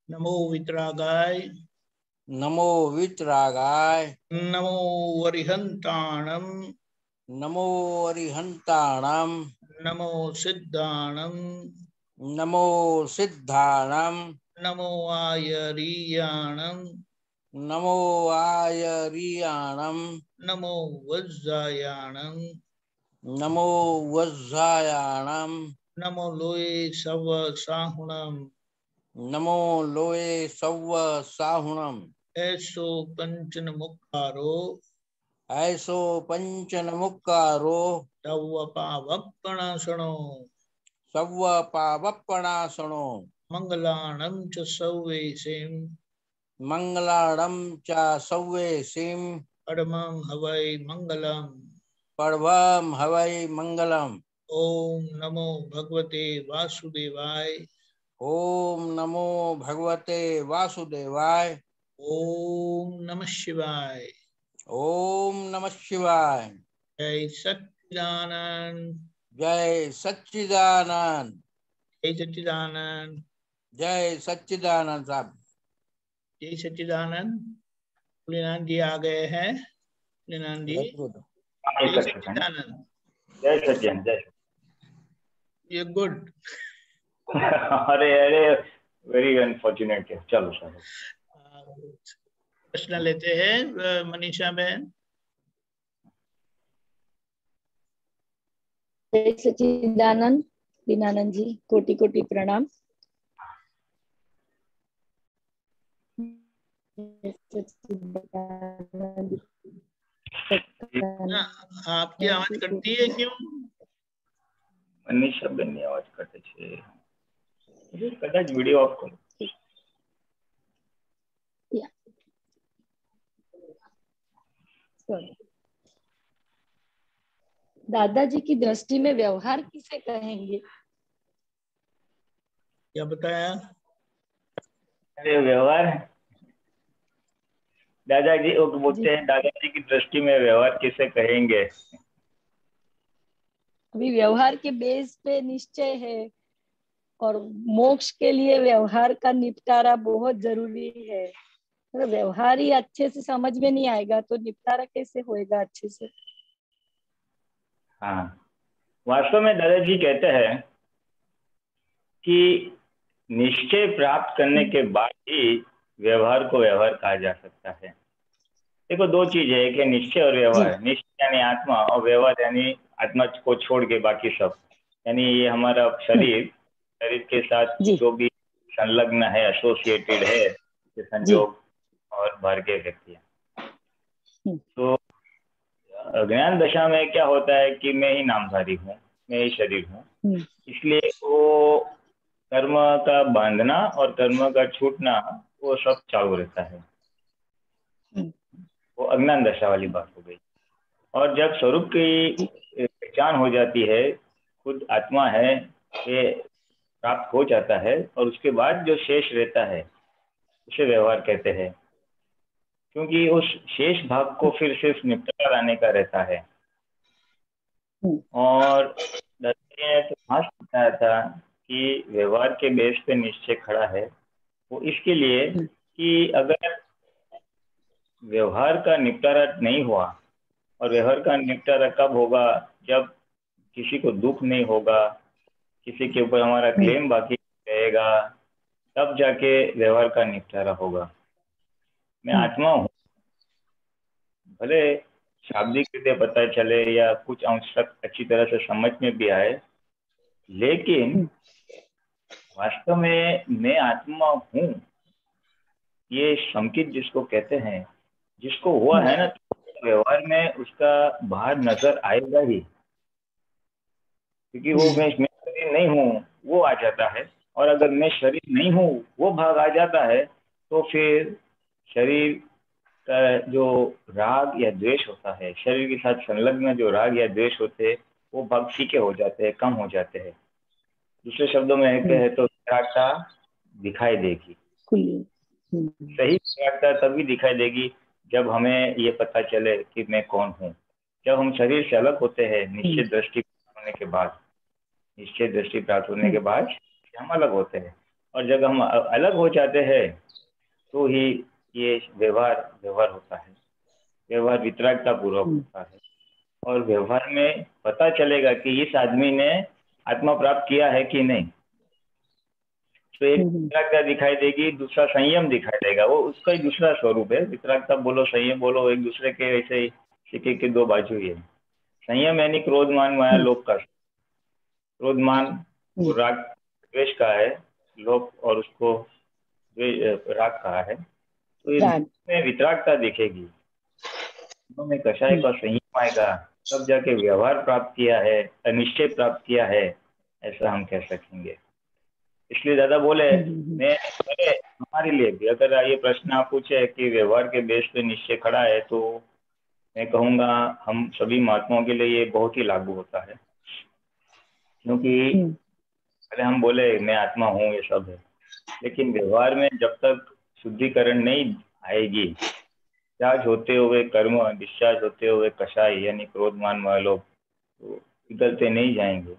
नमो वितरागाय, नमो वितरागाय, नमो वरिहंताणम, नमो अरिहंताणम, नमो सिद्धाणम, नमो सिद्धाणम, नमो आयरीयाणम, नमो आयरियाणम, नमो वज्रायाणम, नमो वज्रायाणम, नमो लोये सव साहुणम, नमो लोये सव्व साहुणम, ऐसो पंचन मुखारो, ऐसो पंचन मुक्कारो, तव पावप्पणासनो, सव्व पावप्पणासनो, मंगलाणं च सौवेशें, मंगलाणं च सव्वेसिं, परमं हवै मंगलम्। परमं हवै मंगलम्। ओम नमो भगवते वासुदेवाय, ओम नमो भगवते वासुदेवाय, ओम नमः शिवाय। ओम नमः शिवाय। जय सच्चिदानंद, जय सच्चिदानंद, जय सच्चिदानंद, जय सच्चिदानंद साहब। जय सच्चिदानंद। भोलेनाथ जी आ गए हैं। भोलेनाथ जी, जय सच्चिदानंद। जय सज्जन, जय ये गुड। अरे अरे, वेरी अनफॉर्चुनेट है। चलो सर, प्रश्न लेते हैं मनीषा बहन। जय सच्चिदानंद। दीनानंद जी, कोटि कोटि प्रणाम। आपकी आवाज कटती है क्यों? मनीषा बेन ની આવાજ કટે છે। કદાચ વિડિયો ઓફ કરો। दादाजी की दृष्टि में व्यवहार किसे कहेंगे? क्या बताया? अरे व्यवहार, दादाजी वो बोलते हैं दादाजी की दृष्टि में व्यवहार किसे कहेंगे। अभी व्यवहार के बेस पे निश्चय है और मोक्ष के लिए व्यवहार का निपटारा बहुत जरूरी है। तो व्यवहार ही अच्छे से समझ में नहीं आएगा तो निपटारा कैसे होएगा अच्छे से? हाँ, वास्तव में दादाजी कहते हैं कि निश्चय प्राप्त करने के बाद ही व्यवहार को व्यवहार कहा जा सकता है। देखो, दो चीज है कि निश्चय और व्यवहार। निश्चय यानी आत्मा और व्यवहार यानी आत्मा को छोड़ के बाकी सब, यानी ये हमारा शरीर के साथ जो भी संलग्न है, एसोसिएटेड है, संजोग और बाहर के व्यक्तियां। तो ज्ञान दशा में क्या होता है कि मैं ही नामधारी हूँ, मैं ही शरीर हूँ। इसलिए वो कर्म का बांधना और कर्म का छूटना वो सब चालू रहता है। वो अज्ञान दशा वाली बात हो गई। और जब स्वरूप की पहचान हो जाती है, खुद आत्मा है, ये प्राप्त हो जाता है, और उसके बाद जो शेष रहता है उसे व्यवहार कहते हैं। क्योंकि उस शेष भाग को फिर सिर्फ निपटारा लाने का रहता है। और ने तो खास बताया था कि व्यवहार के बेस पे निश्चय खड़ा है, वो इसके लिए कि अगर व्यवहार का निपटारा नहीं हुआ, और व्यवहार का निपटारा कब होगा? जब किसी को दुख नहीं होगा, किसी के ऊपर हमारा क्लेम बाकी रहेगा, तब जाके व्यवहार का निपटारा होगा। मैं आत्मा हूँ, भले शाब्दिक रीते पता चले या कुछ अंश तक अच्छी तरह से समझ में भी आए, लेकिन वास्तव में मैं आत्मा हूँ, ये संकित जिसको कहते हैं, जिसको हुआ है ना, तो व्यवहार में उसका बाहर नजर आएगा ही। क्योंकि वो मैं शरीर नहीं हूँ वो आ जाता है, और अगर मैं शरीर नहीं हूँ वो भाग आ जाता है, तो फिर शरीर का जो राग या द्वेष होता है, शरीर के साथ संलग्न जो राग या द्वेष होते हैं, वो भाग फीके हो जाते हैं, कम हो जाते हैं। दूसरे शब्दों में कहे तो विराटता दिखाई देगी। सही विराटता तभी दिखाई देगी जब हमें ये पता चले कि मैं कौन हूँ। जब हम शरीर से अलग होते हैं निश्चित दृष्टि होने के बाद, निश्चित दृष्टि प्राप्त होने के बाद हम अलग होते हैं। और जब हम अलग हो जाते हैं तो ही ये व्यवहार होता है, व्यवहार वितरागता पूर्वक होता है। और व्यवहार में पता चलेगा कि इस आदमी ने आत्मा प्राप्त किया है कि नहीं। तो एक वितरागता दिखाई देगी, दूसरा संयम दिखाई देगा, वो उसका ही दूसरा स्वरूप है। वितरागता बोलो, संयम बोलो, एक दूसरे के ऐसे ही सिक्के के दो बाजू ही है। संयम यानी क्रोध मान माया लोभ का। क्रोध मान राग द्वेष का है, लोभ और उसको राग कहा है। तो इसमें वितरागता दिखेगी, में कषाय का संयम आएगा, तब जाके व्यवहार प्राप्त किया है, निश्चय प्राप्त किया है, ऐसा हम कह सकेंगे। इसलिए दादा बोले मैं हमारे लिए भी अगर ये प्रश्न आप पूछे कि व्यवहार के बेस पे निश्चय खड़ा है, तो मैं कहूँगा हम सभी महात्माओं के लिए ये बहुत ही लागू होता है। क्योंकि पहले हम बोले मैं आत्मा हूँ, ये सब है, लेकिन व्यवहार में जब तक शुद्धिकरण नहीं आएगी, डिस्चार्ज होते हुए कर्म, डिस्चार्ज होते हुए कषाय यानी क्रोध मान माया लोभ तो पिघलते नहीं जाएंगे,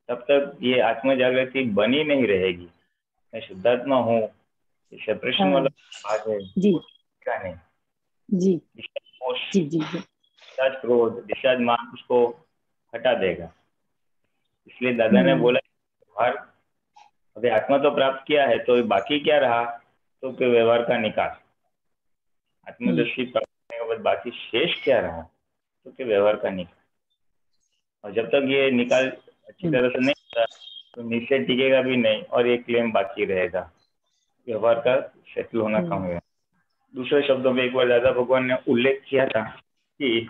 तब तक ये आत्म जागृति बनी नहीं रहेगी। मैं शुद्धात्मा हूँ, सेपरेशन वाला भाग है जी क्या नहीं जी जी जी डिस्चार्ज क्रोध, डिस्चार्ज मान उसको हटा देगा। इसलिए दादा ने बोला व्यवहार, अभी आत्मा तो प्राप्त किया है तो बाकी क्या रहा, तो कि व्यवहार का निकास। आत्मदर्शी प्राप्त करने के बाद बाकी शेष क्या रहा, तो कि व्यवहार का निकाल। और जब तक ये निकाल अच्छी तरह से नहीं होता तो निश्चय टिकेगा भी नहीं और एक क्लेम बाकी रहेगा, व्यवहार का सेटल होना कम होगा। दूसरे शब्दों में एक बार दादा भगवान ने उल्लेख किया था कि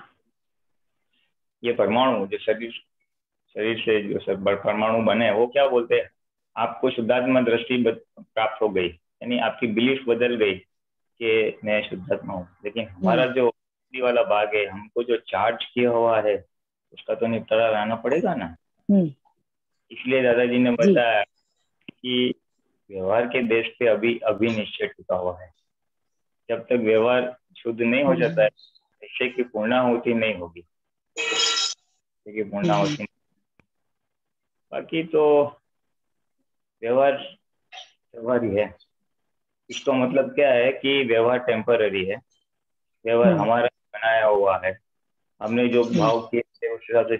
ये परमाणु जो शरीर से जो सब परमाणु बने, वो क्या बोलते हैं, आपको शुद्धात्मा दृष्टि प्राप्त हो गई, यानी आपकी बिलीफ बदल गई कि मैं शुद्धात्मा हूँ। लेकिन हमारा जो वाला भाग है, हमको जो चार्ज किया हुआ है, उसका तो निपटारा लाना पड़ेगा ना। इसलिए दादाजी ने बताया कि व्यवहार के बेस पे अभी निश्चय टिका हुआ है। जब तक व्यवहार शुद्ध नहीं हो जाता है, निश्चय की पूर्णाहुति नहीं होगी, पूर्णाहुति। बाकी तो व्यवहार ही है। इसका मतलब क्या है कि व्यवहार टेम्पररी है, व्यवहार हमारा बनाया हुआ है। हमने जो भाव किए थे उस हिसाब से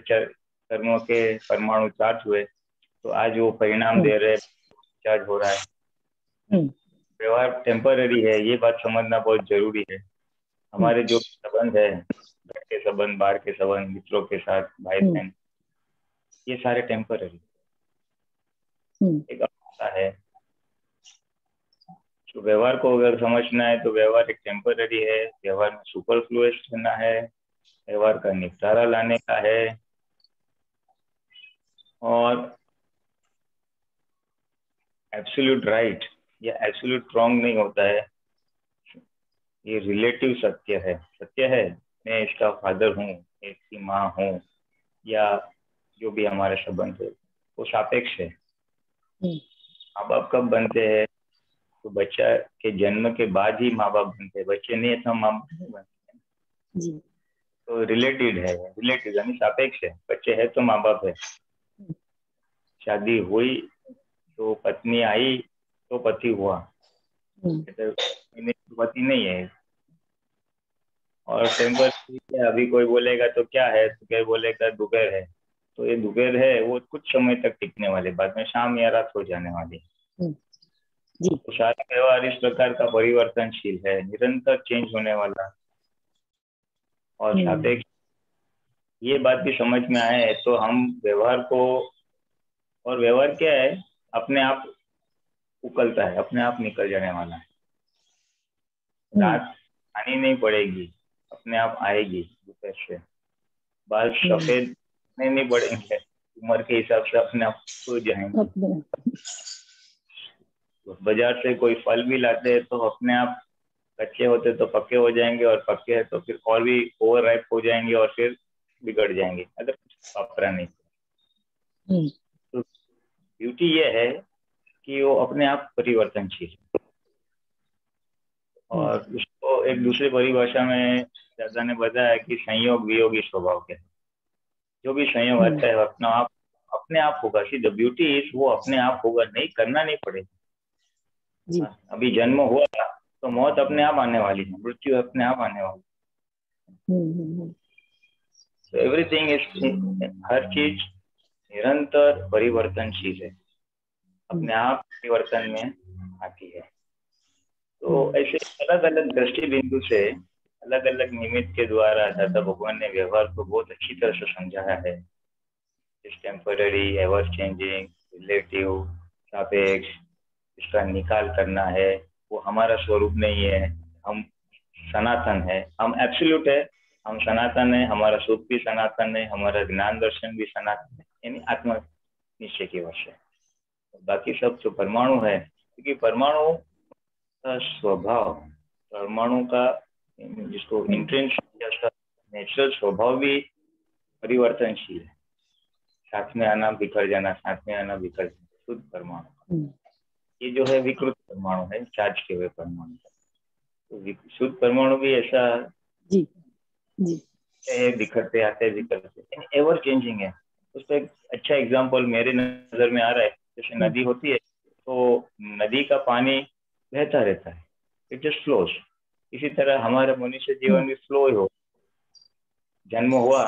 कर्मों के परमाणु चार्ज हुए, तो आज वो परिणाम दे रहे, चार्ज हो रहा है। व्यवहार टेम्पररी है, ये बात समझना बहुत जरूरी है। हमारे जो संबंध है, घर के संबंध, बाहर के संबंध, मित्रों के साथ, भाई बहन, ये सारे टेम्पररी एक अवस्था है। तो व्यवहार को अगर समझना है तो व्यवहार एक टेम्पररी है, व्यवहार में सुपरफ्लुअस करना है, व्यवहार का निपटारा लाने का है। और एब्सोल्यूट राइट या एब्सोल्यूट रॉन्ग नहीं होता है, ये रिलेटिव सत्य है। सत्य है मैं इसका फादर हूँ, इसकी माँ हूँ, या जो भी हमारे संबंध है वो सापेक्ष है। माँ बाप कब बनते हैं, तो बच्चा के जन्म के बाद ही माँ बाप बनते हैं, बच्चे नहीं है तो माँ बाप नहीं बनते हैं। तो रिलेटिव है, रिलेटिव यानी सापेक्ष है। बच्चे है तो माँ बाप है, शादी हुई तो पत्नी आई तो पति हुआ, पति नहीं है। और टेम्पर अभी कोई बोलेगा तो क्या है, तो क्या बोलेगा दुबेर है, तो ये दुबेर है वो कुछ समय तक टिकने वाले, बाद में शाम या रात हो जाने वाली। तो सारा व्यवहार इस प्रकार का परिवर्तनशील है, निरंतर चेंज होने वाला। और सापेक्ष ये बात भी समझ में आए तो हम व्यवहार को, और व्यवहार क्या है, अपने आप उकलता है, अपने आप निकल जाने वाला है। रात आनी नहीं पड़ेगी, अपने आप आएगी दोपहर से। बाल सफेद नहीं पड़ेंगे, उम्र के हिसाब से अपने आप हो जाएंगे। बाजार से कोई फल भी लाते हैं तो अपने आप कच्चे होते तो पक्के हो जाएंगे, और पक्के है तो फिर और भी ओवर राइप हो जाएंगे और फिर बिगड़ जाएंगे अगर कुछ वापरा नहीं। तो ब्यूटी ये है कि वो अपने आप परिवर्तनशील है। और उसको एक दूसरी परिभाषा में दादा ने बताया कि संयोग वियोगी स्वभाव के, जो भी संयोग आता है अपने आप होगा। सी द ब्यूटी इज वो अपने आप होगा, नहीं करना नहीं पड़ेगा। जी। अभी जन्म हुआ तो मौत अपने आप आने वाली है, मृत्यु अपने आप आने वाली है। तो एवरीथिंग इज, हर चीज निरंतर परिवर्तनशील है, अपने आप परिवर्तन में आती है। तो ऐसे अलग अलग दृष्टि बिंदु से, अलग अलग निमित्त के द्वारा दादा भगवान ने व्यवहार को बहुत अच्छी तरह से समझाया है। टेम्पररी, एवर चेंजिंग, रिलेटिव, सापेक्ष, इसका निकाल करना है, वो हमारा स्वरूप नहीं है, हम सनातन है, हम एब्सोल्यूट है, हम सनातन है, हमारा सुख भी सनातन है, हमारा ज्ञान दर्शन भी सनातन है, यानी आत्म निश्चय की वश है। बाकी सब जो परमाणु है, क्योंकि परमाणु का स्वभाव, परमाणु का जिसको इंट्रिंसिक नेचुरल स्वभाव भी परिवर्तनशील है, साथ में आना बिखर जाना, साथ में आना बिखर जाना, शुद्ध परमाणु। ये जो है विकृत परमाणु है, चार्ज के हुए परमाणु। तो शुद्ध परमाणु भी ऐसा जी जी बिखरते आते बिखरते, एवर चेंजिंग है। उसका एक अच्छा एग्जांपल मेरे नजर में आ रहा है, जैसे नदी होती है तो नदी का पानी बहता रहता है, इट जस्ट फ्लोज। इसी तरह हमारा मनुष्य जीवन भी फ्लो ही हो। जन्म हुआ,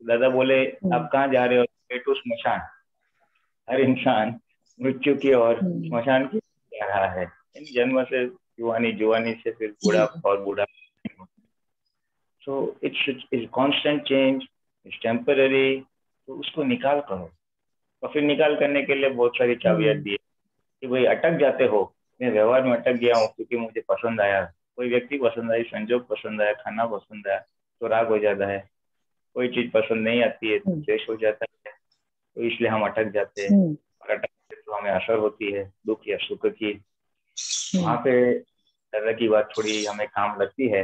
दादा बोले आप कहाँ जा रहे हो, टू स्मशान। हर इंसान मृत्यु की ओर, स्मशान की जा रहा है। जन्म से जुआनी, जुआनी से फिर बूढ़ा और बूढ़ा। So it's constant change, it's temporary. तो उसको निकाल करो, और फिर निकाल करने के लिए बहुत सारी चाबियां दी कि भाई अटक जाते हो, मैं व्यवहार में अटक गया हूँ क्योंकि मुझे पसंद आया, कोई व्यक्ति पसंद आई, संजोग पसंद आया, खाना पसंद आया तो राग हो जाता है, कोई चीज पसंद नहीं आती है तो द्वेष हो जाता है, तो इसलिए हम अटक जाते हैं। और अटकते तो हमें असर होती है दुख या सुख की। वहां पे दादा की बात थोड़ी हमें काम लगती है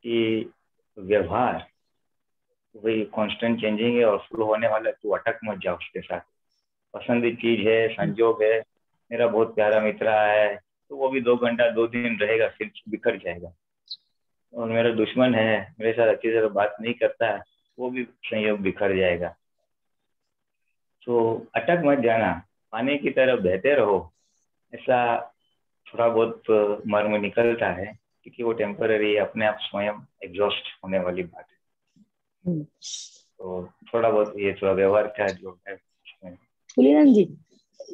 कि व्यवहार वही कांस्टेंट चेंजिंग है और फ्लो होने वाला है, तो अटक मत जाओ उसके साथ। पसंदीदा चीज है, संजोग है, मेरा बहुत प्यारा मित्र है तो वो भी 2 घंटा 2 दिन रहेगा, फिर बिखर जाएगा। और मेरा दुश्मन है, मेरे साथ अच्छी तरह बात नहीं करता है, वो भी संयोग बिखर जाएगा। तो अटक मत जाना, पानी की तरह बहते रहो। ऐसा थोड़ा बहुत मर्म निकलता है क्योंकि वो टेम्पररी, अपने आप स्वयं एग्जॉस्ट होने वाली बात है। तो थोड़ा बहुत ये थोड़ा व्यवहार का जो है। फूलीनंद जी,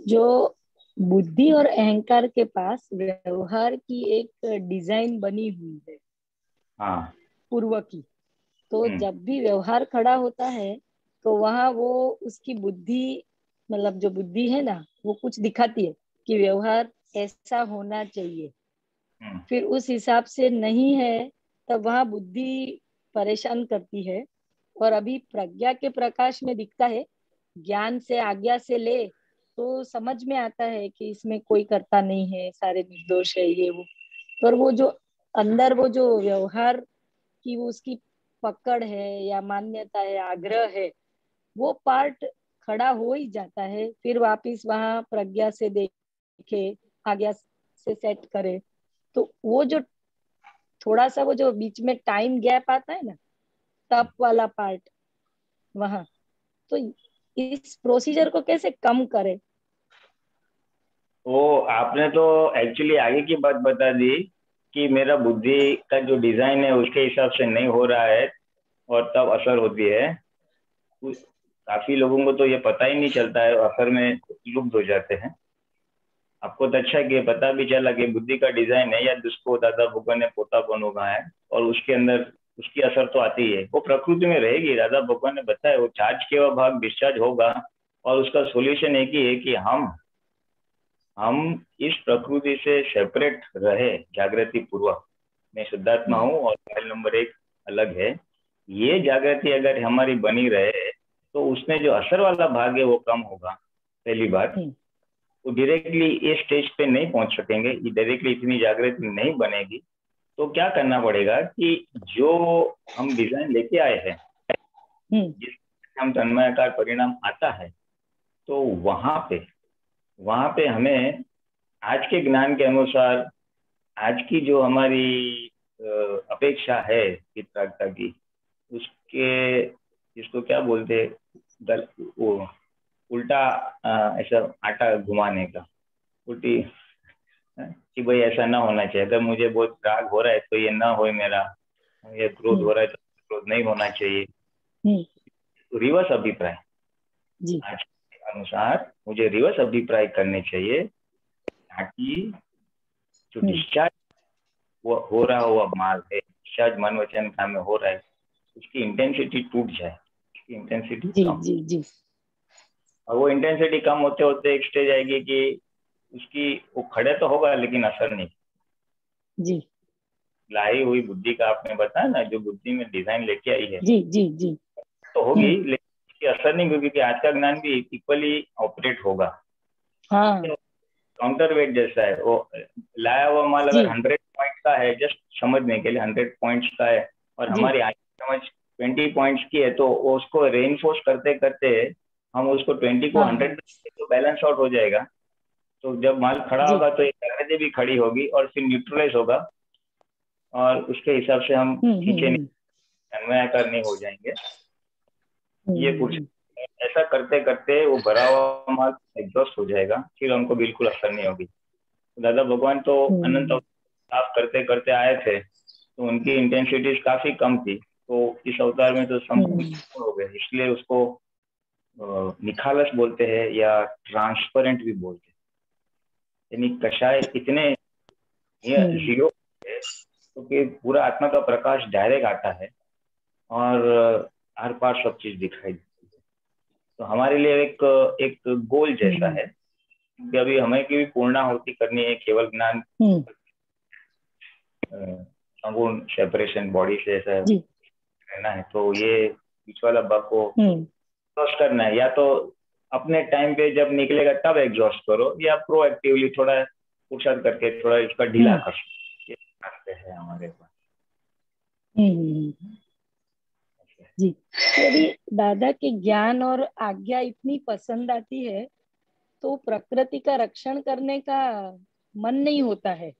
जो बुद्धि और अहंकार के पास व्यवहार की एक डिजाइन बनी हुई है, हाँ, पूर्व की, तो जब भी व्यवहार खड़ा होता है तो वहां वो उसकी बुद्धि, मतलब जो बुद्धि है ना, वो कुछ दिखाती है कि व्यवहार ऐसा होना चाहिए। फिर उस हिसाब से नहीं है तब वहां बुद्धि परेशान करती है। और अभी प्रज्ञा के प्रकाश में दिखता है, ज्ञान से, आज्ञा से ले तो समझ में आता है कि इसमें कोई कर्ता नहीं है, सारे निर्दोष है, ये वो। पर वो जो अंदर वो जो व्यवहार की वो उसकी पकड़ है या मान्यता है, आग्रह है, वो पार्ट खड़ा हो ही जाता है। फिर वापिस वहां प्रज्ञा से देखे, आज्ञा से सेट करे, तो वो जो थोड़ा सा वो जो बीच में टाइम गैप आता है ना, तप वाला पार्ट वहां, तो इस प्रोसीजर को कैसे कम करे? वो आपने तो एक्चुअली आगे की बात बता दी कि मेरा बुद्धि का जो डिजाइन है उसके हिसाब से नहीं हो रहा है और तब असर होती है। काफी लोगों को तो ये पता ही नहीं चलता है, असर में लुप्त हो जाते हैं। आपको तो अच्छा कि पता भी चला कि बुद्धि का डिजाइन है, या जिसको दादा भगवान ने पोतापन होगा है और उसके अंदर उसकी असर तो आती है, वो प्रकृति में रहेगी। दादा भगवान ने बताया वो चार्ज के वह भाग डिस्चार्ज होगा, और उसका सोल्यूशन एक ही है कि हम इस प्रकृति से सेपरेट रहे जागृति पूर्वक। मैं शुद्धात्मा हूँ और फाइल नंबर 1 अलग है। ये जागृति अगर हमारी बनी रहे तो उसमें जो असर वाला भाग है वो कम होगा। पहली बात, वो डायरेक्टली इस स्टेज पे नहीं पहुंच सकेंगे, डायरेक्टली इतनी जागृति नहीं बनेगी। तो क्या करना पड़ेगा कि जो हम डिजाइन लेके आए हैं, जिससे हम तन्मयाकार परिणाम आता है, तो वहां पे हमें आज के ज्ञान के अनुसार, आज की जो हमारी अपेक्षा है चित्रार्था की, उसके इसको क्या बोलते, वो उल्टा ऐसा आटा घुमाने का, उल्टी कि भाई ऐसा ना होना चाहिए, अगर मुझे बहुत राग हो रहा है तो ये ना हो मेरा, ये क्रोध हो रहा है तो क्रोध नहीं होना चाहिए। रिवर्स अभिप्राय जी आज के अनुसार मुझे रिवर्स अभिप्राय करने चाहिए, ताकि जो डिस्चार्ज वो हो रहा हुआ मार्ग है, डिस्चार्ज मन वचन काम में हो रहा है, उसकी इंटेंसिटी टूट जाए, उसकी इंटेंसिटी जी कम। जी जी और वो इंटेंसिटी कम होते होते एक स्टेज आएगी कि उसकी वो खड़े तो होगा लेकिन असर नहीं। जी लाई हुई बुद्धि का आपने बताया ना, जो बुद्धि में डिजाइन लेके आई है जी जी जी तो होगी, लेकिन उसकी असर नहीं होगी, क्योंकि आज का ज्ञान भी इक्वली ऑपरेट होगा। हाँ काउंटर वेट जैसा है, वो लाया हुआ माल जी अगर 100 पॉइंट का है, जस्ट समझने के लिए 100 पॉइंट्स का है, और जी हमारी आज की समझ 20 पॉइंट्स की है, तो उसको रेनफोर्स करते करते हम उसको 20 को हाँ 100 तो बैलेंस आउट हो जाएगा। तो जब माल खड़ा जी होगा तो एक दरवाजे भी खड़ी होगी और फिर न्यूट्रलाइज होगा, और उसके हिसाब से हम खींचे अन्वयकार नहीं हो जाएंगे। ये कुछ ऐसा करते करते वो भरा हुआ माल एग्जॉस्ट हो जाएगा, फिर हमको बिल्कुल असर नहीं होगी। दादा भगवान तो अनंत साफ करते करते आए थे, तो उनकी इंटेंसिटी काफी कम थी, तो इस अवतार में तो संपूर्ण हो गए, इसलिए उसको निखालस बोलते हैं या ट्रांसपेरेंट भी बोलते हैं। यानी कषाय इतने जीरो है तो कि पूरा आत्मा का प्रकाश डायरेक्ट आता है और हर पार सब चीज दिखाई देती है। तो हमारे लिए एक गोल जैसा है कि अभी हमें की भी पूर्णाहुति करनी है, केवल ज्ञान संपूर्ण सेपरेशन बॉडी से ऐसा रहना है। तो ये बीच वाला भाग को एग्जॉस्ट करना है, या तो अपने टाइम पे जब निकलेगा तब एग्जॉस्ट करो, या प्रोएक्टिवली थोड़ा पुरुषार्थ करके थोड़ा इसका ढीला कर सकते हैं हमारे पास। जी, यदि दादा के ज्ञान और आज्ञा इतनी पसंद आती है तो प्रकृति का रक्षण करने का मन नहीं होता है,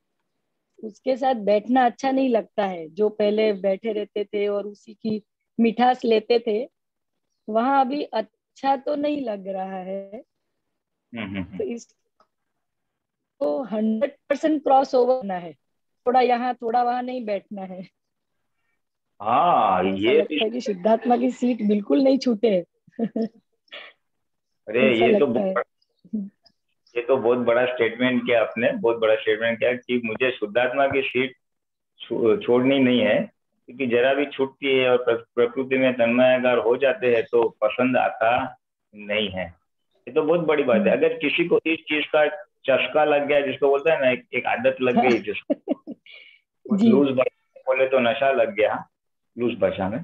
उसके साथ बैठना अच्छा नहीं लगता है। जो पहले बैठे रहते थे और उसी की मिठास लेते थे, वहां अभी अच्छा तो नहीं लग रहा है। तो इसको 100% क्रॉस ओवर करना है, थोड़ा यहाँ थोड़ा वहां नहीं बैठना है। हाँ, ऐसा ये लगता है कि शुद्धात्मा की सीट बिल्कुल नहीं छूटे। अरे ऐसा लगता है। ये तो बहुत बड़ा स्टेटमेंट किया आपने, बहुत बड़ा स्टेटमेंट किया कि मुझे शुद्धात्मा की सीट छोड़नी नहीं है, क्योंकि जरा भी छूटती है और प्रकृति में तन्मयाकार हो जाते हैं तो पसंद आता नहीं है। ये तो बहुत बड़ी बात है। अगर किसी को इस चीज का चस्का लग गया, जिसको बोलते हैं ना एक आदत लग गई, जिसको लूज बोले तो नशा लग गया, लूज भाषा में,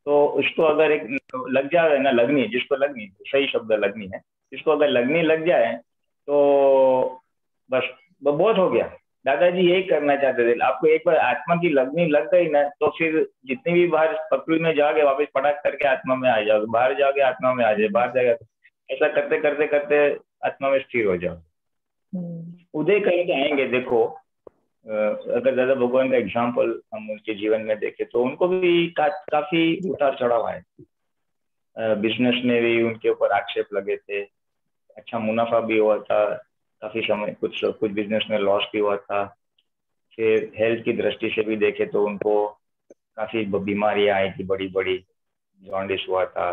तो उसको अगर एक लग जाए ना, लगनी, जिसको लगनी, सही शब्द लगनी है, जिसको अगर लगनी लग जाए तो बस बहुत हो गया। दादाजी यही करना चाहते थे, आपको एक बार आत्मा की लगनी लग गई ना, तो फिर जितनी भी बार प्रकृति में जाओगे वापस पटाख करके आत्मा में आ जाओगे, बाहर जाओगे आत्मा में आ जाए, बाहर जाएगा, ऐसा करते करते करते आत्मा में स्थिर हो जाओ। उदय कहीं के आएंगे। देखो, अगर दादा भगवान का एग्जाम्पल हम उनके जीवन में देखें तो उनको भी काफी उतार चढ़ाव आए। बिजनेस में भी उनके ऊपर आक्षेप लगे थे, अच्छा मुनाफा भी हुआ था, काफी समय कुछ बिजनेस में लॉस भी हुआ था। फिर हेल्थ की दृष्टि से भी देखे तो उनको काफी बीमारियां आई थी, बड़ी बड़ी जॉन्डिस हुआ था,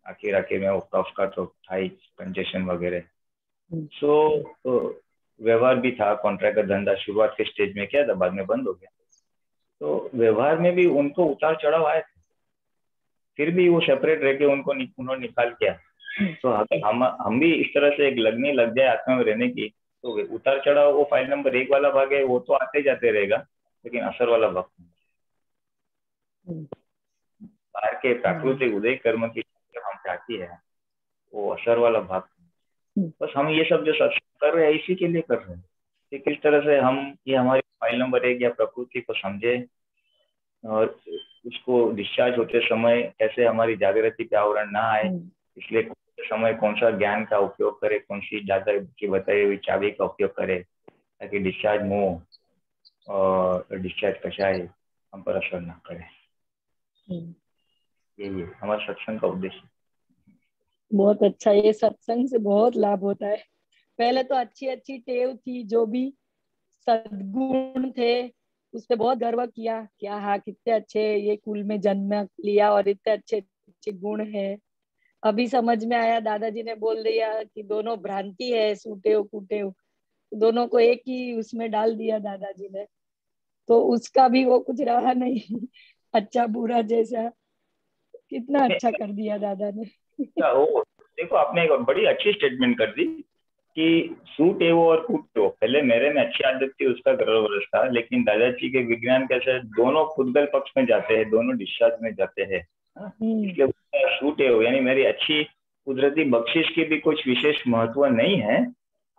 आखिर में वो कफ का तो था ही, कंजेशन वगैरह। सो व्यवहार भी था, कॉन्ट्रैक्ट का धंधा शुरुआत के स्टेज में किया था, बाद में बंद हो गया। तो व्यवहार में भी उनको उतार चढ़ाव आए थे, फिर भी वो सेपरेट रह के उन्होंने निकाल किया। तो अगर हम भी इस तरह से एक लगनी लग जाए आत्मा में रहने की, तो उतार चढ़ाव वो फाइल नंबर 1 वाला भाग है, वो तो आते जाते रहेगा, लेकिन असर वाला भाग बाहर के प्राकृतिक उदय कर्म की हम चाहती है, वो असर वाला भाग। बस हम ये सब जो सत्संग कर रहे हैं इसी के लिए कर रहे हैं कि किस तरह से हम ये हमारी फाइल नंबर 1 या प्रकृति को समझे, और उसको डिस्चार्ज होते समय कैसे हमारी जागृति पे आवरण ना आए, इसलिए समय कौन सा ज्ञान का उपयोग करे, कौन सी दादा की बताई हुई चाबी का उपयोग करे, ताकि डिस्चार्ज मोह और डिस्चार्ज कषाय हम पर असर ना करे। यही है हमारा सत्संग का उद्देश्य। बहुत अच्छा, ये सत्संग से बहुत लाभ होता है। पहले तो अच्छी अच्छी टेव थी जो भी सद्गुण थे, उस पे बहुत गर्व किया क्या, हाँ कितने अच्छे ये कुल में जन्म लिया और इतने अच्छे अच्छे गुण है। अभी समझ में आया, दादाजी ने बोल दिया कि दोनों भ्रांति है, सूटे हो कूटे हो, दोनों को एक ही उसमें डाल दिया दादाजी ने, तो उसका भी वो कुछ रहा नहीं अच्छा बुरा जैसा, कितना अच्छा कर दिया दादा ने। वो देखो, आपने एक बड़ी अच्छी स्टेटमेंट कर दी कि सूट है वो और कूट हो। पहले मेरे में अच्छी आदत थी, उसका गर्वरस था, लेकिन दादाजी के विज्ञान कैसे दोनों खुदगल पक्ष में जाते हैं, दोनों डिस्चार्ज में जाते हैं, इसलिए सूट है वो, यानी मेरी अच्छी कुदरती बख्शिश की भी कुछ विशेष महत्व नहीं है,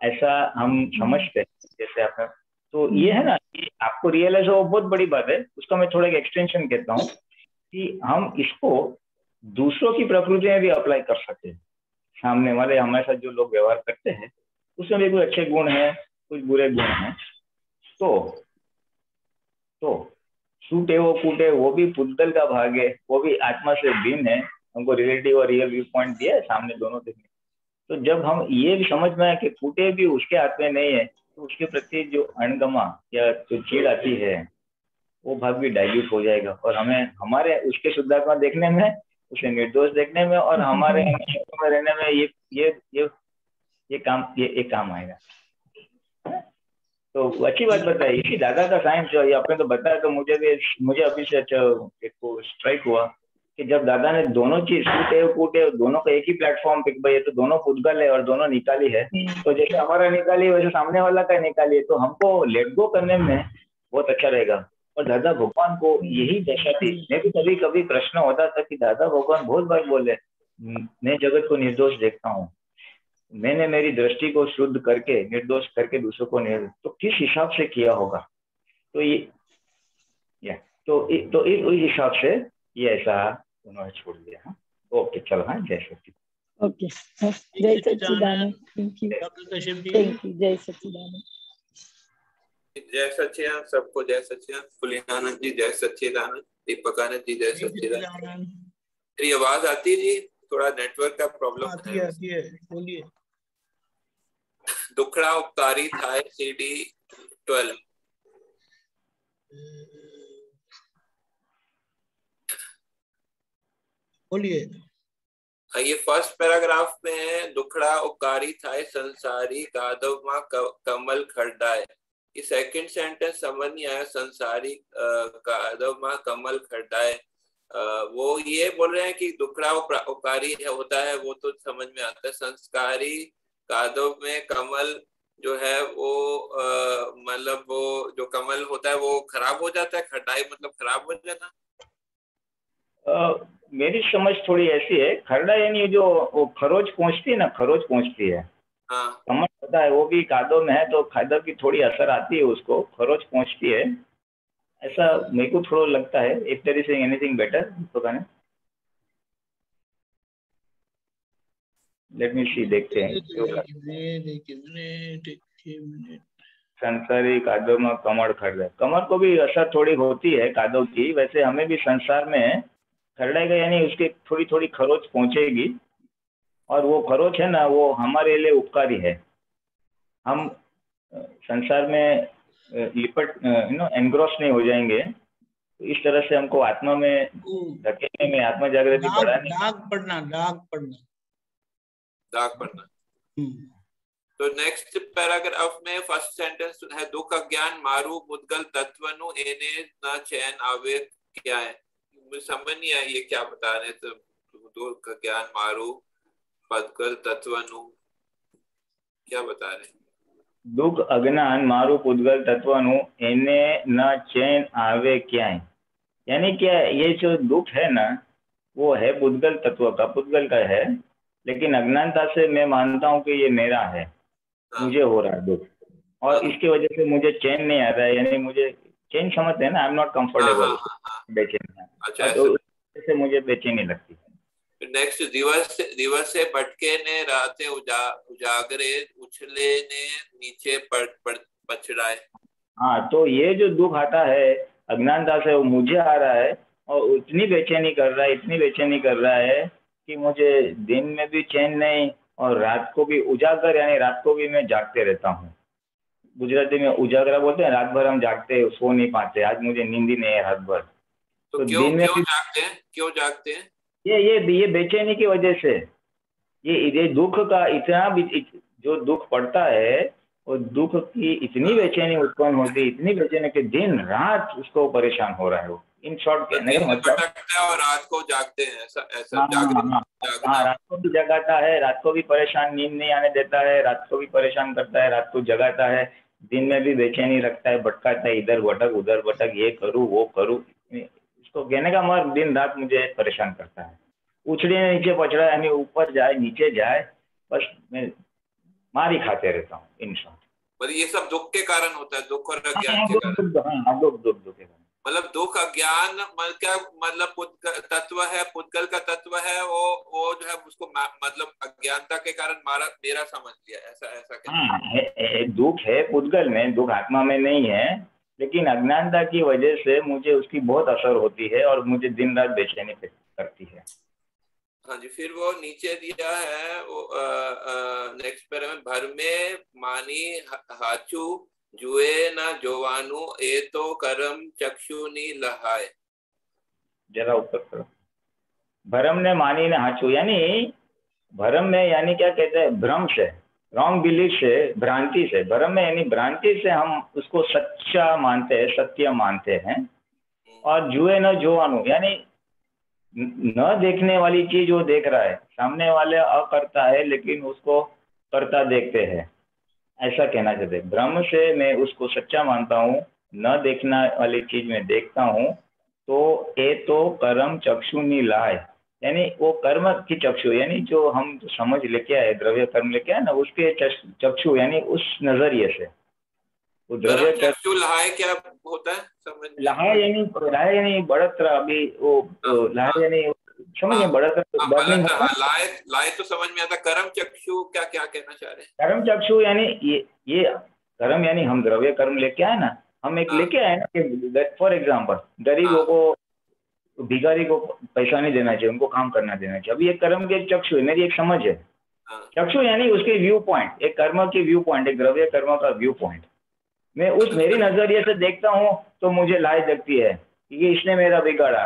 ऐसा हम समझते हैं जैसे आपने। तो ये है ना कि आपको रियलाइज हो, बहुत बड़ी बात है। उसका मैं थोड़ा एक एक्सटेंशन कहता हूँ कि हम इसको दूसरों की प्रकृति में भी अप्लाई कर सकते हैं। सामने वाले हमारे साथ जो लोग व्यवहार करते हैं उसमें भी कुछ अच्छे गुण हैं, कुछ बुरे गुण हैं। तो सूटे वो कूटे वो भी पुद्गल का भाग है, वो भी आत्मा से भिन्न है। हमको रिलेटिव और रियल व्यू पॉइंट दिया है सामने, दोनों देखने। तो जब हम ये भी समझ में आए कि फूटे भी उसके हाथ में नहीं है, तो उसके प्रति जो अणगमा या जो चीड़ आती है वो भाग भी डाइल्यूट हो जाएगा, और हमें हमारे उसके शुद्धात्मा देखने में, उसे निर्दोष देखने में, और हमारे में रहने में ये काम आएगा। तो अच्छी बात बताई, इसी दादा का साइंस जो आपने तो बताया, तो मुझे अभी से अच्छा एक स्ट्राइक हुआ कि जब दादा ने दोनों चीज सूटे कूटे दोनों का एक ही प्लेटफॉर्म पे, भाई ये तो दोनों पुद्गल है और दोनों निकाली है, तो जैसे हमारा निकाली वैसे सामने वाला का निकाली है, तो हमको लेट गो करने में बहुत अच्छा रहेगा। और दादा भगवान को यही दशा थी। मैं भी कभी कभी प्रश्न होता था कि दादा भगवान बहुत बार बोले, मैं जगत को निर्दोष देखता हूँ, मैंने मेरी दृष्टि को शुद्ध करके निर्दोष करके दूसरों को निर्दोष, तो किस हिसाब से किया होगा? तो इस हिसाब से ये ऐसा उन्होंने छोड़ दिया। ओके चलो, हाँ जय सच्चिदानंद। ओके, जय Sachchidanand. Thank you, thank you. जय सच्चिदानंद। जय सच्चिदानंद सबको, जय सच्चिदानंद। कुलीनानंद जी जय सच्चिदानंद। दीपकानंद जी जय सच्चिदानंद। मेरी आवाज आती है जी? थोड़ा नेटवर्क का प्रॉब्लम है। बोलिए। दुखड़ा उपकारी थाय CD 12। बोलिए। ये फर्स्ट पैराग्राफ में है, दुखड़ा उपकारी थाय संसारी गादव मां कमल खरडाए। ये सेकंड सेंटेंस समझ नहीं आया, संसारी गादव मां कमल खरडाए। वो ये बोल रहे हैं कि दुखड़ा उपकारी होता है, वो तो समझ में आता है। संस्कारी गादव में कमल जो है वो मतलब वो जो कमल होता है वो खराब हो जाता है। खरडाई मतलब खराब हो जाना। मेरी समझ थोड़ी ऐसी है, खरड़ा यानी जो वो खरोच पहुंचती है ना, खरोच पहुंचती है। हाँ। कमल होता है वो भी कादव में है, तो खादव की थोड़ी असर आती है उसको, खरोच पहुंचती है, ऐसा मेरे को थोड़ा लगता है। If there is anything better पता नहीं, लेट मी सी, देखते हैं। संसारी कादव में कमल खरड़ा, कमल को भी असर थोड़ी होती है कादव की। वैसे हमें भी संसार में खरड़ेगा, यानी उसकी थोड़ी थोड़ी खरोच पहुंचेगी, और वो खरोच है ना, वो हमारे लिए उपकारी है। हम संसार में लिपट एनग्रॉस नहीं हो जाएंगे, तो इस तरह से हमको आत्मा में धकेलने में, आत्मा जागृति बढ़ाने, दाग पड़ना। तो नेक्स्ट पैराग्राफ में फर्स्ट सेंटेंस है, दुख अज्ञान मारू मुद्गल तत्वनु एने न चैन आवे क्या है? मुझे समझ नहीं आई ये क्या बता रहे। तो दुख अज्ञान मारू मुद्गल तत्वनु क्या बता रहे? दुख अज्ञान मारू पुद्गल तत्वनु एने न चैन आवे क्या है, यानी क्या ये जो दुख है ना, वो है पुद्गल तत्व का, पुद्गल का है, लेकिन अज्ञानता से मैं मानता हूँ कि ये मेरा है। मुझे हो रहा है दुख, और इसकी वजह से मुझे चैन नहीं आ रहा है, यानी मुझे चैन समझते हैं ना, आई एम नॉट कंफर्टेबल, बेचैन है। अच्छा, तो इससे मुझे बेचैनी लगती है। नेक्स्ट, दिवस से भटके ने रातें उजागरे उछले ने नीचे पछड़ाए। हाँ, तो ये जो दुख आता है अज्ञानता से, वो मुझे आ रहा है, और इतनी बेचैनी कर रहा है, इतनी बेचैनी कर रहा है कि मुझे दिन में भी चैन नहीं, और रात को भी उजागर, यानी रात को भी मैं जागते रहता हूँ। गुजराती में उजागरा बोलते हैं, रात भर हम जागते हैं, सो नहीं पाते, आज मुझे नींद ही नहीं है रात भर। तो क्यों दिन में क्यों जागते हैं, क्यों जागते हैं? ये बेचैनी की वजह से, ये दुख का इतना भी, जो दुख पड़ता है और दुख की इतनी बेचैनी उत्पन्न होती है, इतनी बेचैनी कि दिन रात उसको परेशान हो रहा है वो। इन शॉर्ट कहने का मतलब भटकता है और रात को जागते हैं, ऐसा ऐसा हाँ, जागना। रात को भी जगाता है, रात को भी परेशान, नींद नहीं आने देता है, रात को भी परेशान करता है, रात को जगाता है, दिन में भी बेचैनी रखता है, भटकाता है, इधर भटक उधर भटक, ये करूँ वो करूँ। इसको कहने का मतलब दिन रात मुझे परेशान करता है। उछड़े नीचे पचड़ा, यानी ऊपर जाए नीचे जाए, बस मैं मार ही खाते रहता हूँ इन शॉर्ट। पर ये सब दुख के कारण होता है, दुख और अज्ञान के कारण। दुख मतलब दुख अज्ञान क्या मतलब तत्व है, पुद्गल का तत्व है, वो जो है उसको मतलब अज्ञानता के कारण मेरा समझ लिया, ऐसा हाँ, दुख है पुद्गल में, दुख आत्मा में नहीं है, लेकिन अज्ञानता की वजह से मुझे उसकी बहुत असर होती है और मुझे दिन रात बेचैनी करती है। हाँ जी, फिर वो नीचे दिया है वो नेक्स्ट पैरा में, भर में मानी हाचू जुए ना जोवानु ए तो करम चक्षु नी लहाय। जरा ऊपर करो। भरम ने मानी ने हाचू, यानी भरम में यानी क्या कहते हैं, भ्रम से, रॉन्ग बिलीफ से, भ्रांति से। भरम में यानी भ्रांति से हम उसको सच्चा मानते हैं, सत्य मानते हैं। और जुए न जोवानु, यानी न देखने वाली चीज वो देख रहा है, सामने वाले अकर्ता है लेकिन उसको करता देखते हैं, ऐसा कहना चाहते। भ्रम से मैं उसको सच्चा मानता हूँ, न देखना वाली चीज में देखता हूँ, तो ये तो कर्म चक्षु नी लाए, यानी वो कर्म की चक्षु, यानी जो हम समझ लेके आए, द्रव्य कर्म लेके आए ना, उसके चक्षु यानी उस नजरिए से वो द्रव्य चक्षु लहाय क्या होता है समझ? लहाय यानी बढ़ोतरा, अभी वो लहाय यानी समझ में बढ़ोतरा, बर्निंग। लाए तो समझ में आता, कर्म चक्षु क्या क्या कहना चाह रहे हैं? कर्म चक्षु यानी ये कर्म यानी हम द्रव्य कर्म लेके आए ना, हम एक लेके आए ना, फॉर एग्जाम्पल गरीबों को, भिखारी को पैसा नहीं देना चाहिए, उनको काम करना देना चाहिए। अभी एक कर्म की एक चक्षु है, मेरी एक समझ है। चक्षु यानी उसके व्यू पॉइंट, एक कर्म की व्यू पॉइंट, एक द्रव्य कर्म का व्यू पॉइंट। मैं उस मेरी नजरिए से देखता हूँ तो मुझे लाय लगती है कि इसने मेरा बिगाड़ा,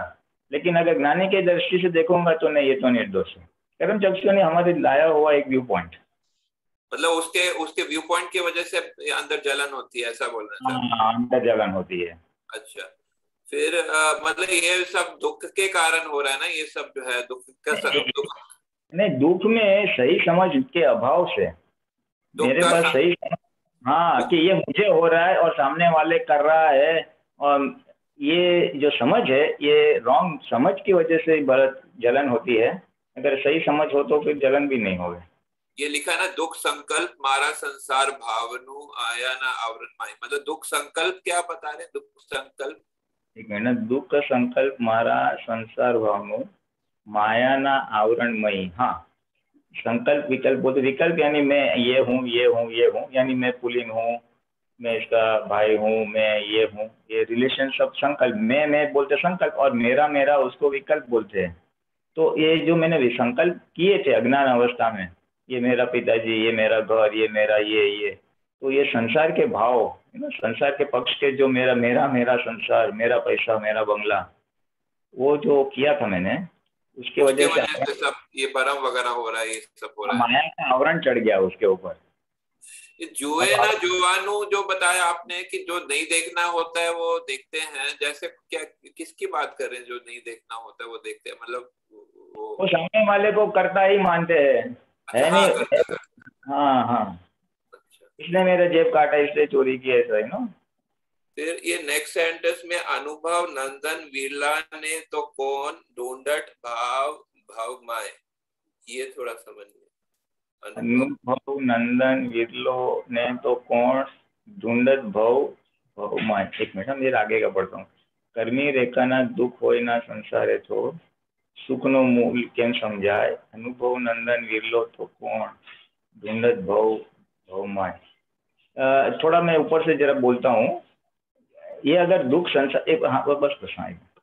लेकिन अगर ज्ञानी की दृष्टि से देखूंगा तो नहीं, ये तो निर्दोष है। कर्म चक्षु ने हमारे लाया हुआ एक व्यू पॉइंट, मतलब उसके व्यू पॉइंट की वजह से अंदर जलन होती है, ऐसा बोल रहे हैं? हाँ, अंदर जलन होती है। अच्छा, फिर मतलब ये सब दुख के कारण हो रहा है ना, ये सब जो है दुख का नहीं, दुख में सही समझ के अभाव से, मेरे पास सही समझ, हाँ, कि ये मुझे हो रहा है और सामने वाले कर रहा है, और ये जो समझ है ये रॉन्ग समझ की वजह से बहुत जलन होती है। अगर सही समझ हो तो फिर जलन भी नहीं होगी। ये लिखा है ना, दुख संकल्प मारा संसार भावनु आया ना आवरण माई, मतलब दुख संकल्प क्या बता रहे? दुख संकल्प ठीक है ना, दुख संकल्प मारा संसार भावनु माया ना आवरण मई। हाँ, संकल्प विकल्प बोलते, विकल्प यानी मैं ये हूँ ये हूँ ये हूँ, यानी मैं पुलिंग हूँ, मैं इसका भाई हूँ, मैं ये हूँ, ये रिलेशन सब संकल्प, मैं बोलते संकल्प, और मेरा मेरा उसको विकल्प बोलते हैं। तो ये जो मैंने संकल्प किए थे अज्ञान अवस्था में, ये मेरा पिताजी, ये मेरा घर, ये मेरा ये, तो ये संसार के भाव, संसार के पक्ष के, जो मेरा मेरा मेरा संसार, मेरा पैसा, मेरा बंगला, वो जो किया था मैंने, उसकी वजह से सब ये भरम वगैरह हो रहा है, ये सब हो रहा है, माया का आवरण चढ़ गया उसके ऊपर। जुए ना जुवानु जो बताया आपने कि जो नहीं देखना होता है वो देखते हैं, जैसे क्या किसकी बात कर रहे हैं? जो नहीं देखना होता है वो देखते हैं, मतलब वो सामने वाले को करता ही मानते हैं, है नहीं? हाँ, इसने मेरा जेब काटा, इसने चोरी की, ऐसा है ना। फिर ये नेक्स्ट सेंटेंस में, अनुभव नंदन विरला ने तो कौन ढूंढट भाव भाव माए, ये थोड़ा समझिए। अनुभव नंदन विरलो ने तो कौन ढूंढत भाव भाव माए। एक मिनट, मैं आगे का पढ़ता हूँ। कर्मी रेखा ना दुख होय ना संसारे तो सुख नो मूल केम समझाए, अनुभव नंदन विरलो तो कौन ढूंढत भाव भाव माए। थोड़ा मैं ऊपर से जरा बोलता हूँ। ये अगर दुख संसार, हाँ बस प्रश्न आएगा,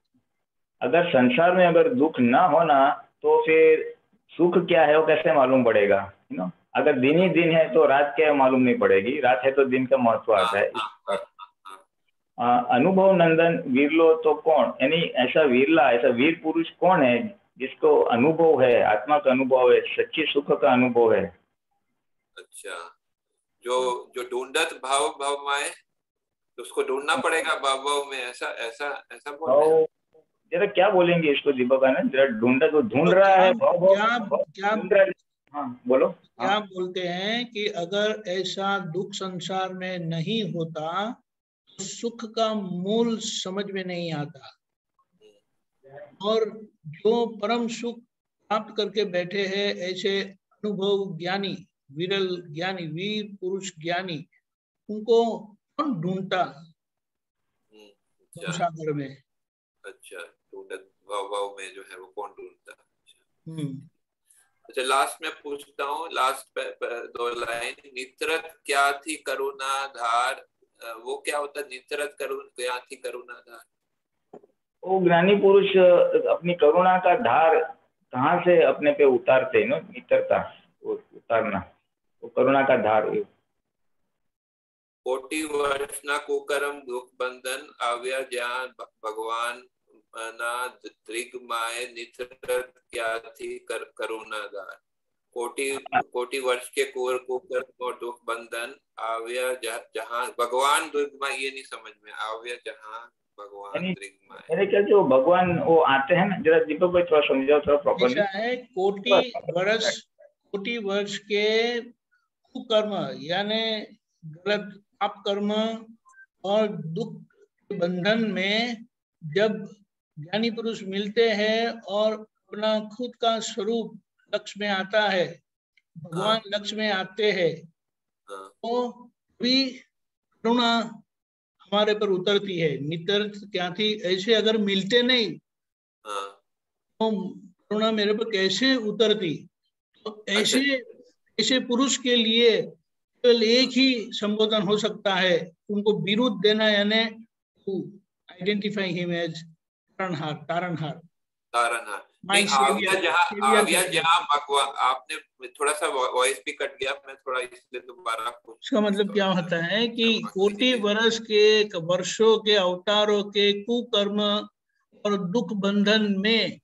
अगर संसार में अगर दुख ना होना तो फिर सुख क्या है वो कैसे मालूम पड़ेगा, अगर दिन ही दिन है तो रात क्या मालूम नहीं पड़ेगी, रात है तो दिन का महत्व आता है। अनुभव नंदन वीरलो तो कौन, यानी ऐसा वीरला, ऐसा वीर पुरुष कौन है जिसको अनुभव है, आत्मा का अनुभव है, सच्ची सुख का अनुभव है। अच्छा, जो जो ढूंढत भाव भाव में, तो उसको ढूंढना पड़ेगा भाव भाव में, ऐसा ऐसा ऐसा बोल रहे हैं। जरा क्या बोलेंगे इसको दीपक आनंद, जरा ढूंढा तो ढूंढ रहा है भाव भाव, ढूंढ रहा है। हाँ बोलो। क्या बोलते हैं कि अगर ऐसा दुख संसार में नहीं होता तो सुख का मूल समझ में नहीं आता, और जो परम सुख प्राप्त करके बैठे हैं ऐसे अनुभव ज्ञानी, विरल ज्ञानी, वीर पुरुष ज्ञानी, उनको कौन ढूंढता सागर में। अच्छा, ढूंढत भाव भाव में जो है वो कौन ढूंढता। अच्छा, लास्ट में पूछता हूँ, लास्ट दो लाइन, नित्रत क्या थी करुणा धार, वो क्या होता है? नित्रत क्या थी करुणा धार? वो ज्ञानी पुरुष अपनी करुणा का धार कहाँ से अपने पे उतारते हैं ना, नित्रता, उतारना, वो करुणा का धार। कोटि वर्ष ना कुकर्म दुख बंधन आव्या ज्ञान भगवान ना त्रिगमाय नित्रत क्या थी करुणा धार। कोटि वर्ष के कुकर्म और दुख बंधन आव्या जहाँ भगवान दुर्गमा, ये नहीं समझ में आव्या जहाँ भगवान त्रिगमा। मेरे ख्याल से वो भगवान वो आते हैं ना, जरा दीपक भाई थोड़ा समझाओ थोड़ा प्रॉपर्ली। ऐसा है, कोटि वर्ष के कुकर्म यानी गलत पाप कर्म और दुख के बंधन में जब ज्ञानी पुरुष मिलते हैं और अपना खुद का स्वरूप लक्ष्य में आता है, भगवान लक्ष्य में आते हैं, तो भी करुणा हमारे पर उतरती है। नितर क्या थी, ऐसे अगर मिलते नहीं तो करुणा मेरे पर कैसे उतरती। तो ऐसे पुरुष के लिए केवल एक ही संबोधन हो सकता है, उनको विरुद्ध देना, यानी आइडेंटिफाई हिम एज तारणहार। जहाँ भगवान, आपने थोड़ा सा वॉइस भी कट गया, मैं थोड़ा इसलिए दोबारा पूछ। इसका मतलब क्या होता है कि कोटि वर्ष के वर्षों के अवतारों के कुकर्म और दुख बंधन में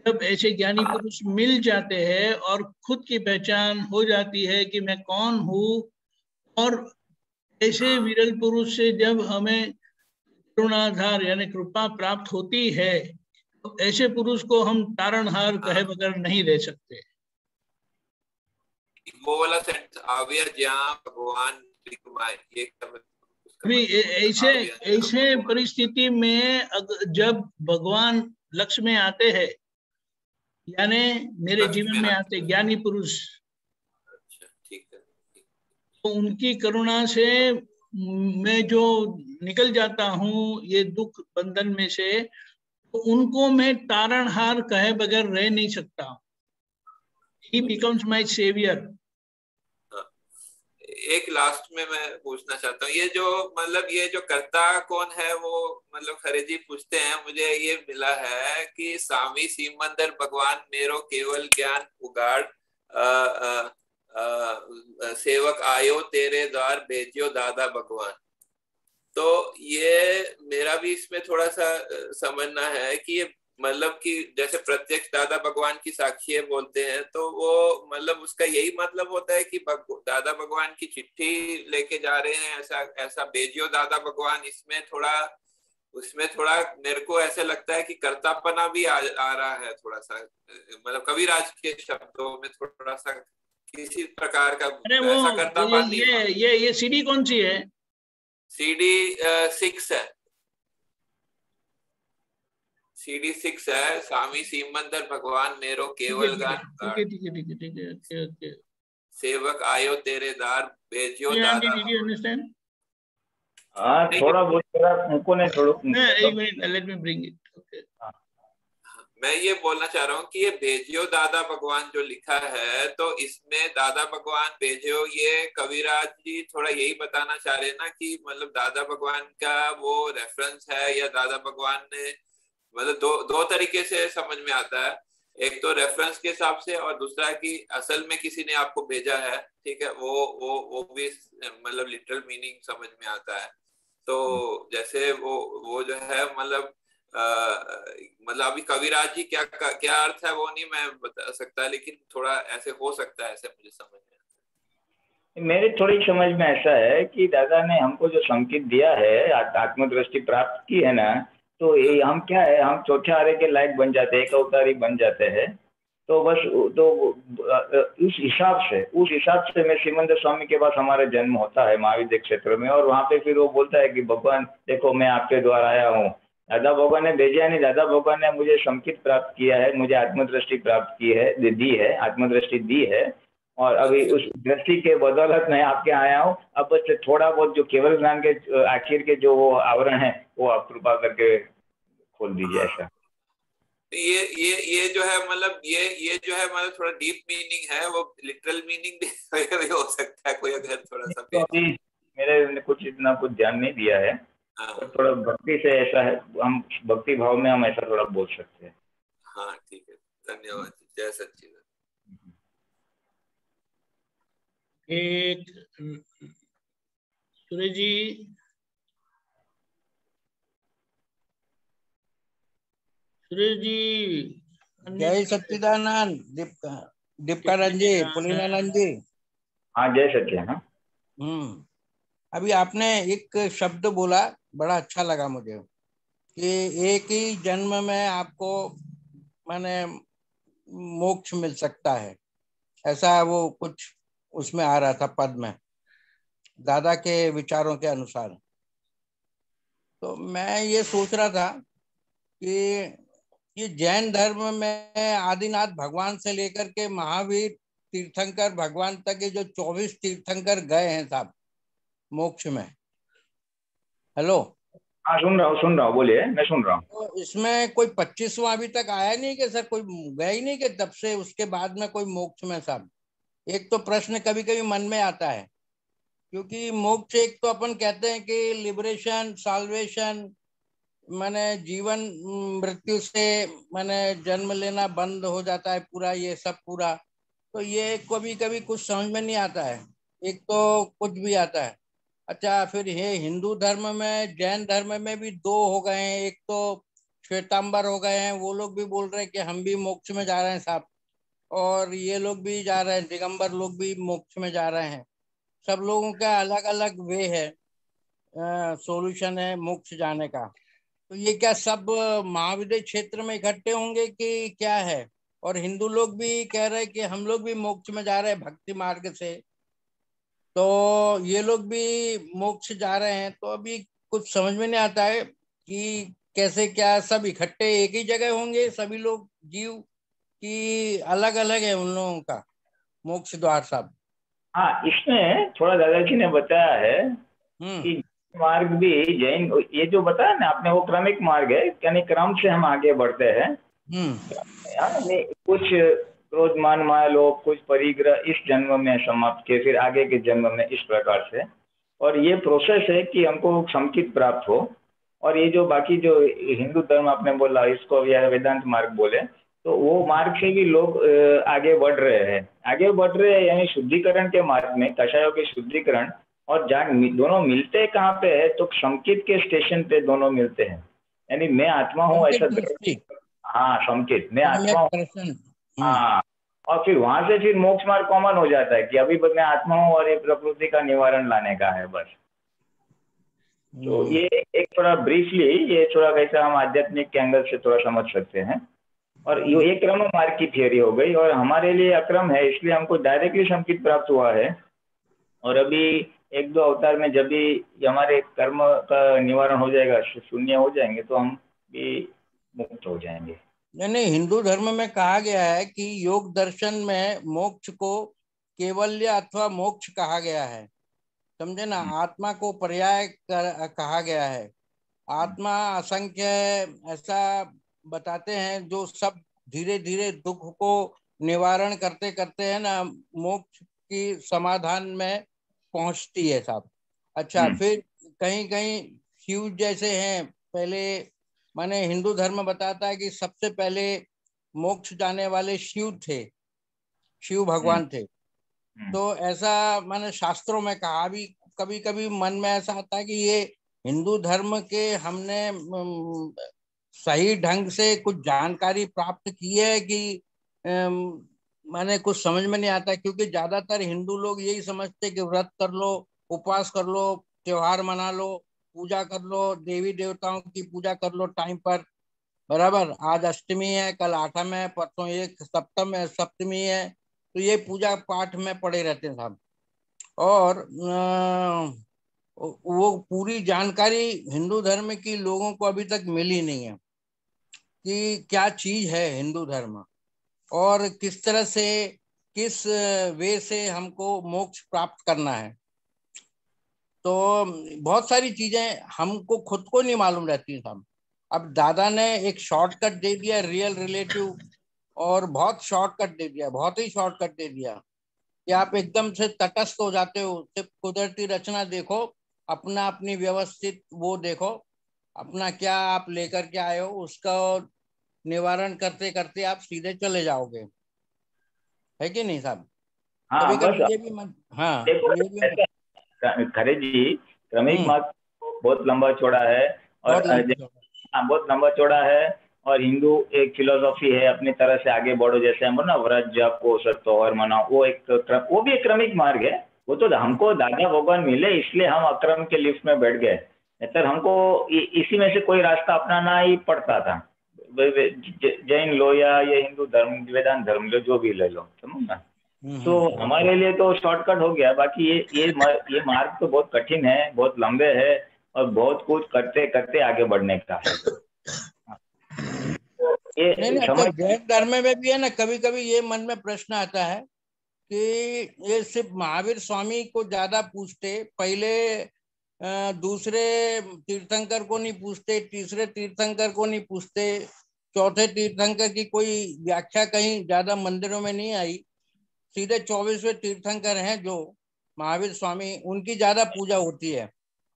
जब ऐसे ज्ञानी पुरुष मिल जाते हैं और खुद की पहचान हो जाती है कि मैं कौन हूँ, और ऐसे विरल पुरुष से जब हमें करुणाधार यानी कृपा प्राप्त होती है, तो ऐसे पुरुष को हम तारणहार कहे बगैर नहीं रह सकते। वो वाला सेंटेंस आव्या जहाँ भगवान ऐसे परिस्थिति में जब भगवान लक्ष्य में आते हैं, यानी मेरे जीवन में आते ज्ञानी पुरुष, तो उनकी करुणा से मैं जो निकल जाता हूँ ये दुख बंधन में से, तो उनको मैं तारणहार कहे बगैर रह नहीं सकता। He becomes my savior. एक लास्ट में मैं पूछना चाहता हूँ, ये जो मतलब ये जो कर्ता कौन है, वो मतलब खरे जी पूछते हैं, मुझे ये मिला है कि स्वामी सीमंदर भगवान मेरो केवल ज्ञान उगाड़, सेवक आयो तेरे द्वार भेजियो दादा भगवान। तो ये मेरा भी इसमें थोड़ा सा समझना है कि ये मतलब कि जैसे प्रत्यक्ष दादा भगवान की साक्षी बोलते हैं, तो वो मतलब उसका यही मतलब होता है कि दादा भगवान की चिट्ठी लेके जा रहे हैं, ऐसा भेजियो दादा भगवान। उसमें थोड़ा मेरे को ऐसा लगता है कि कर्तापना भी आ रहा है थोड़ा सा, मतलब कविराज के शब्दों में थोड़ा सा किसी प्रकार का ऐसा कर्तापन। ये सीडी कौन सी है? CD 6 है, CD 6 है। स्वामी सीमंदर भगवान मेरो केवल ठीक है। सेवक आयो तेरे दार भेजियो दादा। थोड़ा बहुत उनको ने थोड़ा एक minute, let me bring it. मैं ये बोलना चाह रहा हूँ कि ये भेजियो दादा भगवान जो लिखा है, तो इसमें दादा भगवान भेजियो, ये कविराज जी थोड़ा यही बताना चाह रहे हैं ना कि मतलब दादा भगवान का वो रेफरेंस है, या दादा भगवान ने मतलब दो तरीके से समझ में आता है एक तो रेफरेंस के हिसाब से, और दूसरा कि असल में किसी ने आपको भेजा है, ठीक है, वो भी मतलब लिटरल मीनिंग समझ में आता है। तो जैसे वो जो है मतलब मतलब अभी कविराज जी क्या अर्थ है वो नहीं मैं बता सकता, लेकिन थोड़ा ऐसे हो सकता है, ऐसे मुझे समझ में आता है। मेरे थोड़ी समझ में ऐसा है कि दादा ने हमको जो संकेत दिया है, आत्मदृष्टि प्राप्त की है ना, तो ये हम क्या है, हम चौथे आरे के लायक बन जाते हैं, एक अवतारी बन जाते हैं। तो बस तो उस हिसाब से मैं श्रीमंत स्वामी के पास हमारा जन्म होता है महाविद्या क्षेत्र में, और वहाँ पे फिर वो बोलता है कि भगवान देखो मैं आपके द्वारा आया हूँ। दादा भगवान ने भेजा नहीं, दादा भगवान ने मुझे संकेत प्राप्त किया है, मुझे आत्मदृष्टि प्राप्त की है, दी है, आत्मदृष्टि दी है, और अभी उस दृष्टि के बदौलत मैं आपके आया हूँ। अब बस थोड़ा बहुत जो केवल ज्ञान के आखिर के जो वो आवरण है वो आप कृपा करके खोल दीजिए ऐसा। ये जो है मतलब ये जो है मतलब थोड़ा डीप मीनिंग है, वो लिटरल मीनिंग भी हो सकता है कोई अगर थोड़ा सा तो अभी मेरे कुछ इतना कुछ ध्यान नहीं दिया है, तो थोड़ा भक्ति से ऐसा है, हम भक्ति भाव में हम ऐसा थोड़ा बोल सकते हैं। हाँ ठीक है, धन्यवाद, जय सच्चिदानंद। एक सूर्य जी, सूर्य जी, जय सच्चिदानंद। दीपकानंद जी, पुलिनानंद जी। हाँ जय सच्चिदानंद। अभी आपने एक शब्द बोला, बड़ा अच्छा लगा मुझे, कि एक ही जन्म में आपको माने मोक्ष मिल सकता है, ऐसा वो कुछ उसमें आ रहा था पद में, दादा के विचारों के अनुसार। तो मैं ये सोच रहा था कि ये जैन धर्म में आदिनाथ भगवान से लेकर के महावीर तीर्थंकर भगवान तक के जो 24 तीर्थंकर गए हैं साहब मोक्ष में। हेलो, हाँ सुन रहा हूँ, बोलिए, मैं सुन रहा हूँ। तो इसमें कोई 25वां अभी तक आया नहीं कि सर कोई गया ही नहीं कि तब से उसके बाद में कोई मोक्ष में साहब? एक तो प्रश्न कभी कभी मन में आता है, क्योंकि मोक्ष एक तो अपन कहते हैं कि लिबरेशन, साल्वेशन, माने जीवन मृत्यु से माने जन्म लेना बंद हो जाता है पूरा, ये सब पूरा। तो ये कभी कभी कुछ समझ में नहीं आता है, एक तो कुछ भी आता है। अच्छा, फिर ये हिंदू धर्म में, जैन धर्म में भी दो हो गए हैं, एक तो श्वेतांबर हो गए हैं, वो लोग भी बोल रहे हैं कि हम भी मोक्ष में जा रहे हैं साहब, और ये लोग भी जा रहे हैं, दिगंबर लोग भी मोक्ष में जा रहे हैं। सब लोगों का अलग अलग वे है, सॉल्यूशन है मोक्ष जाने का। तो ये क्या सब महाविद्य क्षेत्र में इकट्ठे होंगे कि क्या है? और हिंदू लोग भी कह रहे हैं कि हम लोग भी मोक्ष में जा रहे हैं भक्ति मार्ग से, तो ये लोग भी मोक्ष जा रहे हैं। तो अभी कुछ समझ में नहीं आता है कि कैसे क्या सब इकट्ठे एक ही जगह होंगे सभी लोग जीव, कि अलग अलग है उन लोगों का मोक्ष द्वार साहब? हाँ, इसमें थोड़ा दादाजी ने बताया है कि मार्ग भी जैन, ये जो बताया ना आपने, वो क्रमिक मार्ग है, यानी क्रम से हम आगे बढ़ते हैं। यानी कुछ क्रोध मान माया लोभ, कुछ परिग्रह इस जन्म में समाप्त किए, फिर आगे के जन्म में इस प्रकार से। और ये प्रोसेस है कि हमको संकेत प्राप्त हो। और ये जो बाकी जो हिंदू धर्म आपने बोला, इसको या वेदांत मार्ग बोले, तो वो मार्ग से भी लोग आगे बढ़ रहे हैं, यानी शुद्धिकरण के मार्ग में, कषायों के शुद्धिकरण। और जहाँ दोनों मिलते कहाँ पे है, तो संकेत के स्टेशन पे दोनों मिलते हैं, यानी मैं आत्मा हूँ ऐसा। हाँ, संकेत, मैं आत्मा हूँ। हाँ, और फिर वहां से फिर मोक्ष मार्ग कॉमन हो जाता है कि अभी मैं आत्मा हूँ और ये प्रकृति का निवारण लाने का है बस। तो ये एक थोड़ा ब्रीफली, ये थोड़ा कैसा हम आध्यात्मिक के एंगल से थोड़ा समझ सकते हैं। और ये एक क्रम मार्ग की थियरी हो गई, और हमारे लिए अक्रम है, इसलिए हमको डायरेक्टली संकेत प्राप्त हुआ है। और अभी एक दो अवतार में जब भी हमारे कर्म का निवारण हो जाएगा, शून्य हो जाएंगे, तो हम भी मुक्त हो जाएंगे। नहीं, हिंदू धर्म में कहा गया है कि योग दर्शन में मोक्ष को केवल्य अथवा मोक्ष कहा गया है, समझे ना। आत्मा को पर्याय कहा गया है, आत्मा असंख्य है ऐसा बताते हैं, जो सब धीरे धीरे दुख को निवारण करते करते है ना मोक्ष की समाधान में पहुंचती है साहब। अच्छा, फिर कहीं कहीं शिव जैसे हैं, पहले माने हिंदू धर्म बताता है कि सबसे पहले मोक्ष जाने वाले शिव थे, शिव भगवान थे। तो ऐसा मैंने शास्त्रों में कहा। अभी कभी कभी मन में ऐसा आता है कि ये हिंदू धर्म के हमने सही ढंग से कुछ जानकारी प्राप्त की है कि मैंने कुछ समझ में नहीं आता, क्योंकि ज्यादातर हिंदू लोग यही समझते कि व्रत कर लो, उपवास कर लो, त्योहार मना लो, पूजा कर लो, देवी देवताओं की पूजा कर लो टाइम पर, बराबर। आज अष्टमी है, कल आठम है, परसों एक सप्तम है, सप्तमी है, तो ये पूजा पाठ में पड़े रहते हैं साहब। और वो पूरी जानकारी हिंदू धर्म की लोगों को अभी तक मिली नहीं है कि क्या चीज है हिंदू धर्म, और किस तरह से, किस वे से हमको मोक्ष प्राप्त करना है। तो बहुत सारी चीजें हमको खुद को नहीं मालूम रहती साहब। अब दादा ने एक शॉर्टकट दे दिया, रियल रिलेटिव, और बहुत शॉर्टकट दे दिया, बहुत ही शॉर्टकट दे दिया कि आप एकदम से तटस्थ हो जाते हो। सिर्फ कुदरती रचना देखो, अपना अपनी व्यवस्थित वो देखो, अपना क्या आप लेकर के आए हो उसका निवारण करते करते आप सीधे चले जाओगे, है कि नहीं साहब? हाँ कभी बस कभी ये भी हाँ देखो, ये भी खरे जी, क्रमिक मार्ग बहुत लंबा चौड़ा है, और बहुत लंबा। हाँ बहुत लंबा चौड़ा है। और हिंदू एक फिलोसॉफी है, अपनी तरह से आगे बढ़ो, जैसे हम ना व्रत जप को त्योहार मनाओ, वो भी एक क्रमिक मार्ग है। वो तो हमको दादा भगवान मिले इसलिए हम अक्रम के लिफ्ट में बैठ गए, नहीं हमको इसी में से कोई रास्ता अपनाना ही पड़ता था। जैन लो या ये हिंदू धर्म, वेदांत धर्म लो, जो भी ले लो, समझ ना। तो हमारे लिए तो शॉर्टकट हो गया। बाकी ये मार्ग तो बहुत कठिन है, बहुत लंबे है, और बहुत कुछ करते करते आगे बढ़ने का है। तो नहीं ये नहीं, अच्छा समझ जैन धर्म में भी है ना, कभी कभी ये मन में प्रश्न आता है कि ये सिर्फ महावीर स्वामी को ज्यादा पूछते, पहले दूसरे तीर्थंकर को नहीं पूछते, तीसरे तीर्थंकर को नहीं पूछते, चौथे तीर्थंकर की कोई व्याख्या कहीं ज्यादा मंदिरों में नहीं आई। सीधे 24वें तीर्थंकर हैं जो महावीर स्वामी, उनकी ज्यादा पूजा होती है।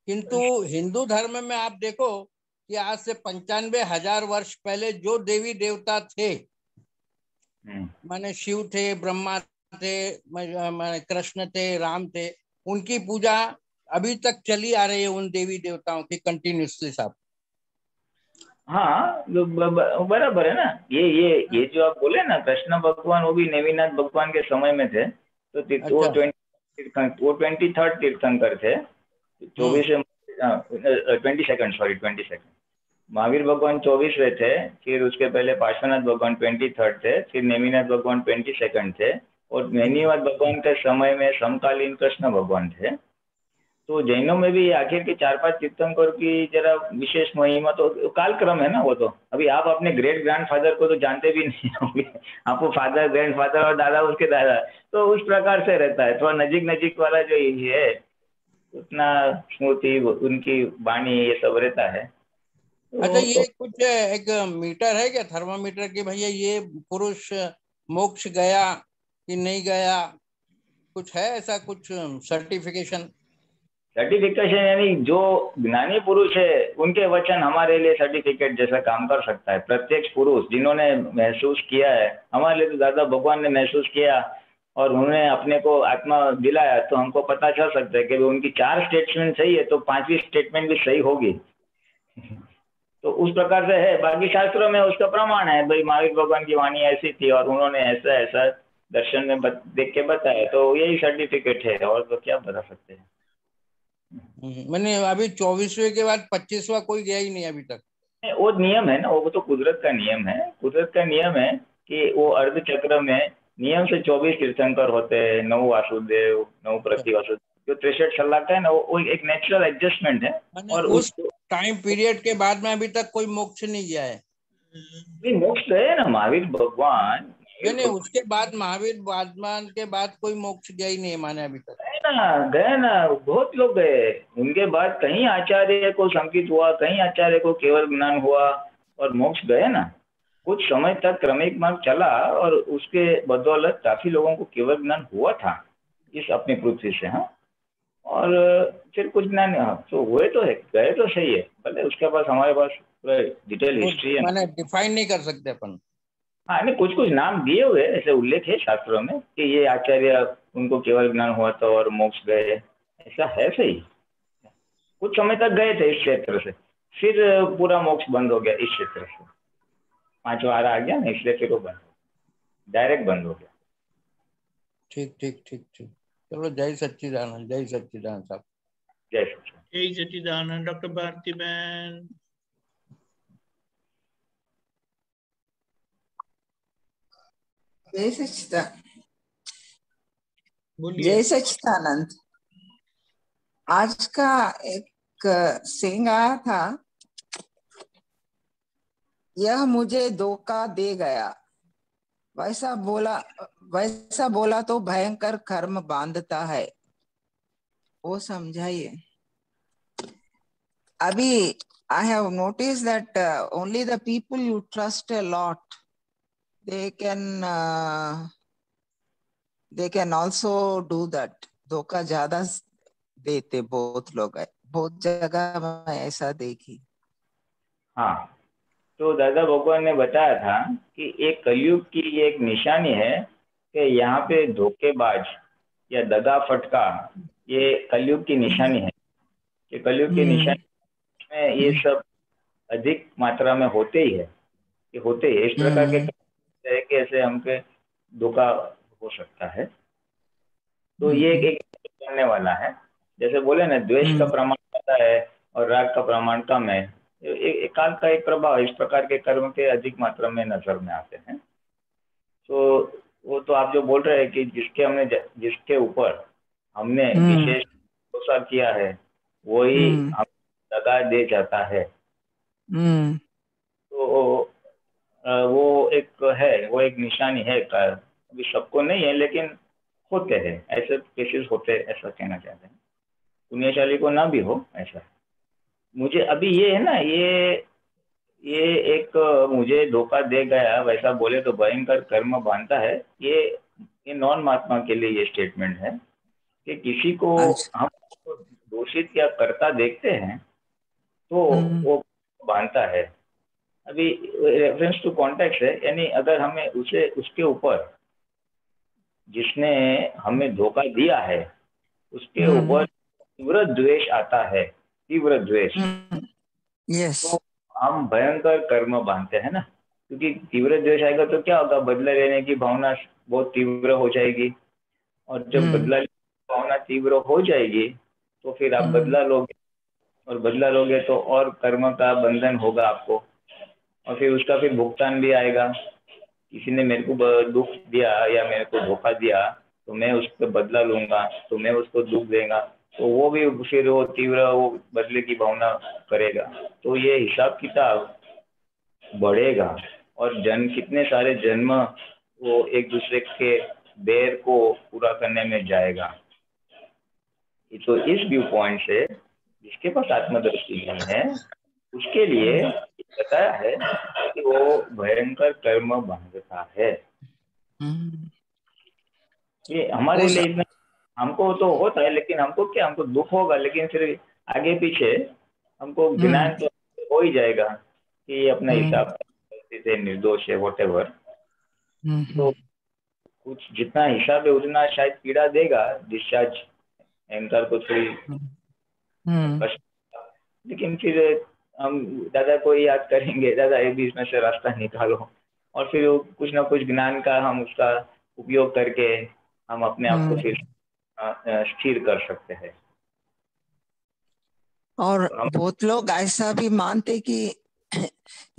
किंतु हिंदू धर्म में आप देखो कि आज से 95,000 वर्ष पहले जो देवी देवता थे, माने शिव थे, ब्रह्मा थे, माने कृष्ण थे, राम थे, उनकी पूजा अभी तक चली आ रही है, उन देवी देवताओं की कंटिन्यूसली साहब। हाँ बराबर है ना। ये जो आप बोले ना, कृष्ण भगवान वो भी नेमिनाथ भगवान के समय में थे। तो वो अच्छा। 23rd तीर्थंकर थे। 22nd महावीर भगवान 24वें थे। फिर उसके पहले पार्श्वनाथ भगवान 23rd थे। फिर नेमिनाथ भगवान 22nd थे। और नेमिनाथ भगवान के समय में समकालीन कृष्ण भगवान थे। तो जैनों में भी आखिर के 4-5 तीर्थंकर की जरा विशेष महिमा, तो कालक्रम है ना वो। तो अभी आप अपने ग्रेट ग्रैंडफादर को तो जानते भी नहीं होंगे, आपको फादर, ग्रैंडफादर और दादा उसके दादा, तो उस प्रकार से रहता है। थोड़ा नजीक नजीक वाला जो ये है, उतना स्मृति, उनकी वाणी, ये सब रहता है। अच्छा, तो ये कुछ एक मीटर है क्या, थर्मामीटर की, भैया ये पुरुष मोक्ष गया कि नहीं गया, कुछ है ऐसा कुछ सर्टिफिकेशन? सर्टिफिकेशन यानी जो ज्ञानी पुरुष है उनके वचन हमारे लिए सर्टिफिकेट जैसा काम कर सकता है। प्रत्यक्ष पुरुष जिन्होंने महसूस किया है, हमारे लिए तो दादा भगवान ने महसूस किया और उन्होंने अपने को आत्मा दिलाया, तो हमको पता चल सकता है कि उनकी 4 स्टेटमेंट सही है तो 5वीं स्टेटमेंट भी सही होगी। तो उस प्रकार से है। बाकी शास्त्रों में उसका प्रमाण है, भाई महावीर भगवान की वाणी ऐसी थी और उन्होंने ऐसा ऐसा दर्शन में देख के बताया, तो यही सर्टिफिकेट है, और तो क्या बता सकते हैं। मैंने अभी 24वें के बाद 25वां कोई गया ही नहीं अभी तक। वो नियम है ना, वो तो कुदरत का नियम है। कुदरत का नियम है कि वो अर्ध चक्र में नियम से 24 तीर्थंकर होते हैं, 9 वासुदेव, 9 प्रति वासुदेव, जो 63 सलाह का है ना, वो एक नेचुरल एडजस्टमेंट है। और उस टाइम पीरियड के बाद में अभी तक कोई मोक्ष नहीं गया है। मोक्ष है ना महावीर भगवान। नहीं, उसके बाद महावीर भगवान के बाद कोई मोक्ष गया ही नहीं है माने अभी तक। गए ना, बहुत लोग गए उनके बाद। कहीं आचार्य को संकित हुआ, कहीं आचार्य को केवल ज्ञान हुआ और मोक्ष गए ना। कुछ समय तक क्रमिक मार्ग चला और उसके बदौलत काफी लोगों को केवल ज्ञान हुआ था इस अपनी पृथ्वी से। हाँ, और फिर कुछ ज्ञान तो हुए तो है, गए तो सही है, भले उसके पास हमारे पास पूरा डिटेल हिस्ट्री है। माने डिफाइन नहीं कर सकते अपन। हाँ, नहीं कुछ कुछ नाम दिए हुए ऐसे उल्लेख है शास्त्रों में कि ये आचार्य उनको केवल ज्ञान हुआ था और मोक्ष गए, ऐसा है सही। कुछ समय तक गए थे इस क्षेत्र से, फिर पूरा मोक्ष बंद हो गया इस क्षेत्र से, 5 वार आ गया ना, इसलिए फिर वो बंद, डायरेक्ट बंद हो गया। ठीक ठीक ठीक ठीक। चलो, जय सच्चिदानंद, जय सच्चिदानंद साहब। जय सच्चिदानंद। जय सच्चिदानंद। डॉक्टर भारती बहन। जय सच्चिदानंद। बोलिए। जय सच्चिदानंद। आज का एक सेंग आया था, यह मुझे धोखा दे गया, वैसा बोला तो भयंकर कर्म बांधता है, वो समझाइए। अभी I have noticed that only the people you trust a lot, they can also do that. धोखा ज्यादा देते बहुत लोग है, बहुत जगह में ऐसा देखी। हाँ, तो दादा भगवान ने बताया था कि एक कलयुग की एक निशानी है कि यहाँ पे धोखेबाज या दगा फटका, ये कलयुग की निशानी है कि कलयुग की निशानी में ये सब अधिक मात्रा में होते ही है, ये होते ही इस प्रकार के है कि ऐसे हमके धोखा हो सकता है। तो ये एक जानने वाला है, जैसे बोले ना द्वेष का प्रमाण ज्यादा है और राग का प्रमाण कम है, काल का एक प्रभाव इस प्रकार के कर्म के अधिक मात्रा में नजर में आते हैं। तो वो तो आप जो बोल रहे हैं कि जिसके ऊपर हमने विशेष भरोसा किया है वही हम दगा दे जाता है। तो वो एक निशानी है, अभी सबको नहीं है लेकिन होते हैं ऐसे केसेस होते हैं, ऐसा कहना चाहते हैं। पुण्यशाली को ना भी हो ऐसा। मुझे अभी ये है ना, ये एक मुझे धोखा दे गया वैसा बोले तो भयंकर कर्म बांधता है, ये नॉन महात्मा के लिए ये स्टेटमेंट है कि किसी को हम दोषित या कर्ता देखते हैं तो वो बांधता है। अभी रेफरेंस टू कॉन्टेक्स्ट है, यानी अगर हमें उसके ऊपर जिसने हमें धोखा दिया है उसके ऊपर तीव्र द्वेष आता है, तीव्र द्वेष, तो हम भयंकर कर्म बांधते हैं ना, क्योंकि तीव्र द्वेष आएगा तो क्या होगा, बदला लेने की भावना बहुत तीव्र हो जाएगी, और जब बदला लेने की भावना तीव्र हो जाएगी तो फिर आप बदला लोगे, और बदला लोगे तो और कर्म का बंधन होगा आपको, और फिर उसका फिर भुगतान भी आएगा। किसी ने मेरे को दुख दिया या मेरे को धोखा दिया तो मैं उसको बदला लूंगा, तो मैं उसको दुख देगा तो वो भी फिर वो तीव्र वो बदले की भावना करेगा, तो ये हिसाब किताब बढ़ेगा और कितने सारे जन्म वो एक दूसरे के बैर को पूरा करने में जाएगा। तो इस व्यू पॉइंट से जिसके पास आत्मदृष्टि नहीं है उसके लिए बताया है कि वो भयंकर कर्म बांधता है। ये हमारे लिए इतना, हमको तो होता है लेकिन हमको दुख होगा, लेकिन फिर आगे पीछे हमको ज्ञान तो हो ही जाएगा कि ये अपना हिसाब से निर्दोष है वॉटेवर। तो कुछ जितना हिसाब है उतना शायद पीड़ा देगा, डिस्चार्ज अहंकार को थोड़ी कष्ट, लेकिन फिर हम दादा को याद करेंगे, दादा ये भी इसमें से रास्ता निकालो, और फिर कुछ ना कुछ ज्ञान का हम उसका उपयोग करके हम अपने आप को फिर स्थिर कर सकते हैं। और बहुत लोग ऐसा भी मानते कि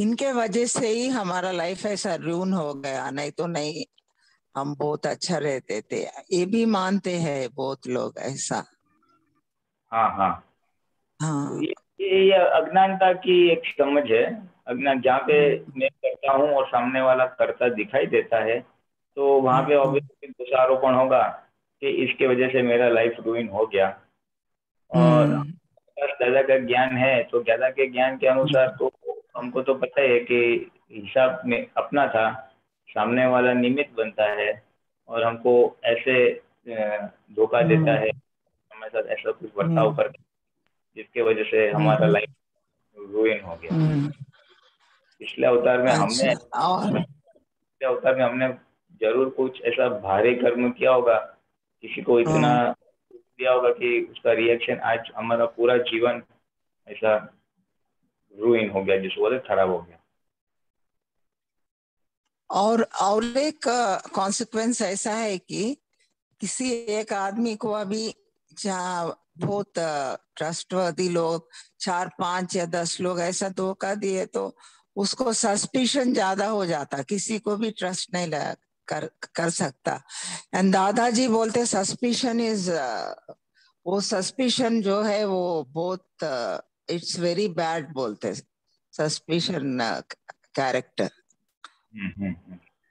इनके वजह से ही हमारा लाइफ ऐसा रून हो गया, नहीं तो नहीं हम बहुत अच्छा रहते थे, ये भी मानते हैं बहुत लोग ऐसा। हाँ। ये अज्ञानता की एक समझ है, अज्ञान जहाँ पे मैं करता हूँ और सामने वाला करता दिखाई देता है तो वहां पे ऑब्वियसली दोषारोपण होगा कि इसके वजह से मेरा लाइफ रूइन हो गया। और दादा का ज्ञान है तो दादा के ज्ञान के अनुसार तो हमको तो पता है कि हिसाब में अपना था, सामने वाला निमित्त बनता है और हमको ऐसे धोखा देता है, हमारे साथ ऐसा कुछ बर्ताव करता है जिसके वजह से हमारा लाइफ रूइन हो गया। पिछले अवतार में हमने क्या होता है, हमने जरूर कुछ ऐसा भारी कर्म किया होगा, किसी को इतना दिया होगा कि उसका रिएक्शन आज हमारा पूरा जीवन ऐसा रूइन हो गया, जिसको बोलते खराब हो गया। और एक कॉन्सिक्वेंस ऐसा है कि किसी एक आदमी को अभी जहाँ बहुत ट्रस्टवर्दी लोग 4, 5 या 10 लोग ऐसा धोखा दिए तो उसको सस्पिशन ज्यादा हो जाता, किसी को भी ट्रस्ट नहीं कर सकता। एंड दादाजी बोलते सस्पिशन इज वो सस्पिशन जो है वो बहुत इट्स वेरी बैड बोलते, सस्पिशन कैरेक्टर,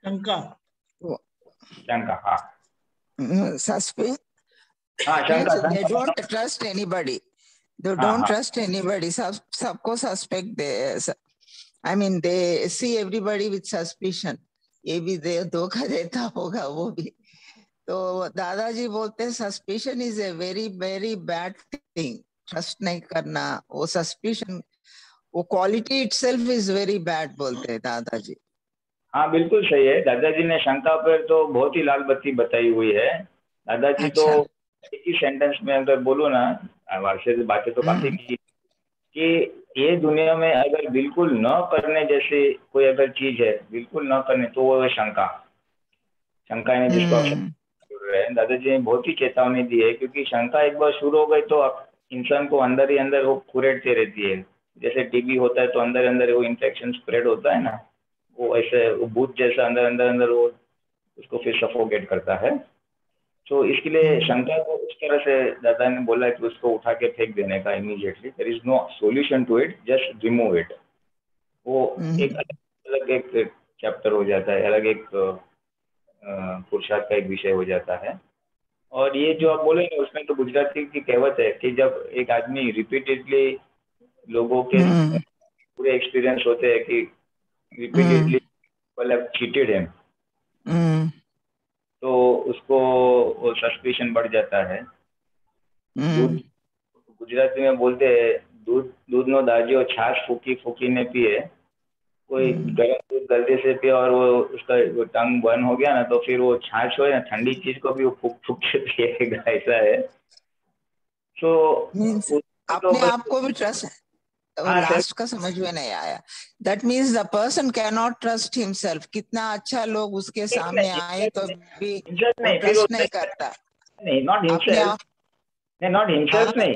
शंका, शंका, हाँ suspicion हाँ, means शंका, they don't trust anybody, they don't trust anybody, सबको suspect they, I mean they see everybody with suspicion, ये भी दे धोखा देता होगा वो भी। तो दादाजी बोलते हैं suspicion is a very very bad thing, trust नहीं करना, वो सस्पिशन वो quality itself is very bad बोलते हैं दादाजी। हाँ बिल्कुल सही है, दादाजी ने शंका पर तो बहुत ही लाल बत्ती बताई हुई है। दादाजी अच्छा। तो एक ही सेंटेंस में अगर बोलो ना, वारसे से बातें तो काफी की कि ये दुनिया में अगर बिल्कुल न करने जैसे कोई अगर चीज है, बिल्कुल न करने, तो वो है शंका। शंका ने जिसको आप बोल रहे हैं, दादाजी ने बहुत ही चेतावनी दी है, क्योंकि शंका एक बार शुरू हो गई तो इंसान को अंदर ही अंदर वो कुरेदती रहती है। जैसे टीबी होता है तो अंदर अंदर वो इन्फेक्शन स्प्रेड होता है ना, वो ऐसे वो भूत जैसा अंदर अंदर अंदर वो उसको फिर सफोकेट करता है। तो इसके लिए शंका को उस तरह से दादा ने बोला कि उसको उठा के फेंक देने का immediately, there is no solution to it, just remove it. वो एक अलग एक चैप्टर हो जाता है, अलग एक पुरुषार्थ का एक विषय हो जाता है। और ये जो आप बोले उसमें तो गुजराती की कहावत है कि जब एक आदमी रिपीटेडली लोगों के पूरे एक्सपीरियंस होते हैं कि रिपीटेडली चीटेड है, तो उसको सस्पिशन बढ़ जाता है। दूध, गुजराती में बोलते हैं दूध नो दाजियो छाछ फूकी फूकी ने पिए। कोई गर्म दूध गलती से पिया और वो उसका वो टंग बंद हो गया ना, तो फिर वो छाछ हो ना, ठंडी चीज को भी वो फूक फूक के पिएगा, ऐसा है। तो अपने आप को भी ट्रस्ट, लास्ट का समझ में नहीं आया। That means the person can not trust himself. कितना अच्छा लोग उसके सामने आए तो भी वो ट्रस्ट नहीं करता। नहीं, नॉट हिमसेल्फ, नहीं नॉट हिमसेल्फ, नहीं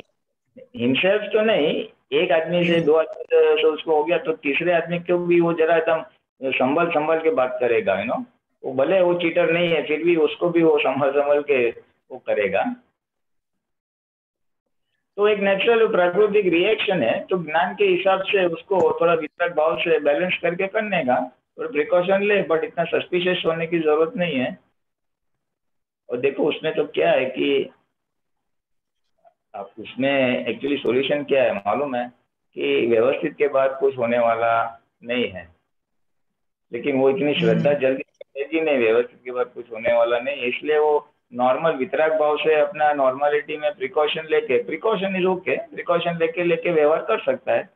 हिमसेल्फ तो नहीं। एक आदमी से 2 आदमी से उसको हो गया तो तीसरे आदमी को भी वो जरा एकदम संभल के बात करेगा, यू नो। वो भले वो चीटर नहीं है फिर भी उसको भी वो संभल के वो करेगा। तो एक नेचुरल प्राकृतिक रिएक्शन है। तो ज्ञान के हिसाब से उसको थोड़ा वितरक भाव से बैलेंस करके करने का और प्रिकॉशन ले, बट इतना सस्पिशियस होने की जरूरत नहीं है। और देखो उसमें तो क्या है कि आप उसमें एक्चुअली सॉल्यूशन क्या है मालूम है कि व्यवस्थित के बाद कुछ होने वाला नहीं है, लेकिन वो इतनी श्रद्धा जल्दी नहीं, व्यवस्थित के बाद कुछ होने वाला नहीं, इसलिए वो नॉर्मल वितरक भाव से अपना नॉर्मलिटी में प्रिकॉशन लेके, प्रिकॉशन इज ओके, प्रिकॉशन लेके व्यवहार कर सकता है।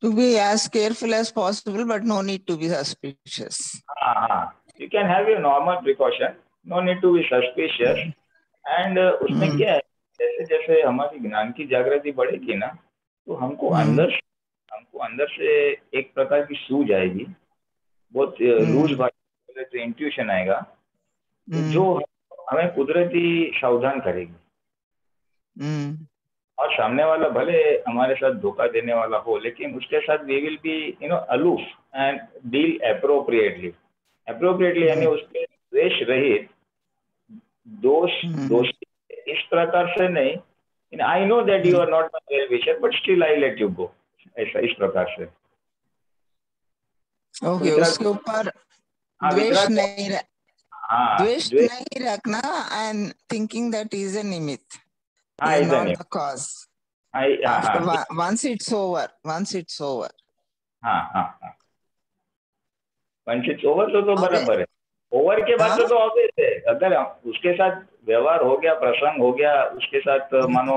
To be as careful as possible, but no need to be suspicious. हाँ, you can have your normal precaution, no need to be suspicious. And उसमें क्या है, जैसे जैसे हमारी ज्ञान की जागृति बढ़ेगी ना, तो हमको अंदर से एक प्रकार की सूझ आएगी, बहुत लूज बात तो इंट्यूशन आएगा, जो हमें कुदरती सावधान करेगी। और सामने वाला भले हमारे साथ धोखा देने वाला हो, लेकिन उसके साथ we will be you know aloof and deal appropriately यानी उसके द्वेष रहित, दोष इस प्रकार से नहीं, I know that you are not my well wisher but still I let you go, ऐसा इस प्रकार से। ओके, उसके ऊपर द्वेष नहीं रखना and thinking that is an निमित्त, not the cause. After once it's over. Once it's over तो बराबर है। ओवर के बाद तो ऑब्वियस है, अगर उसके साथ व्यवहार हो गया, प्रसंग हो गया, उसके साथ मानो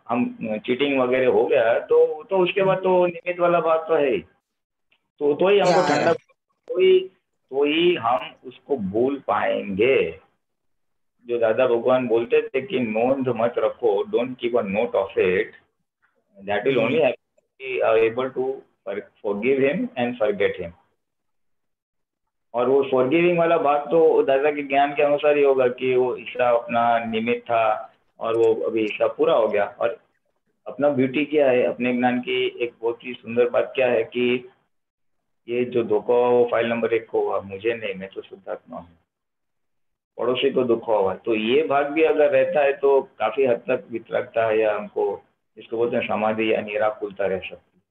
हम चीटिंग वगैरह हो गया तो उसके बाद तो निमित्त वाला बात तो है ही। तो ही हमको ठंडा, या तो ही हम उसको भूल पाएंगे। जो दादा भगवान बोलते थे कि नोंद मत रखो, don't keep a note of it, that will only able to forgive him and forget him. और वो फॉरगिविंग वाला भाग तो दादा के ज्ञान के अनुसार ही होगा कि वो ईशा अपना निमित्त था और वो अभी ईशा पूरा हो गया। और अपना ब्यूटी क्या है, अपने ज्ञान की एक बहुत ही सुंदर बात क्या है कि ये जो धोखा हुआ वो फाइल नंबर 1 को हुआ, मुझे नहीं, मैं तो शुद्धात्मा हूँ, पड़ोसी को दुख हुआ। तो ये भाग भी अगर रहता है तो काफी हद तक वितरकता है, या हमको जिसको बोलते हैं समाधि या निराकुलता रह सकती है।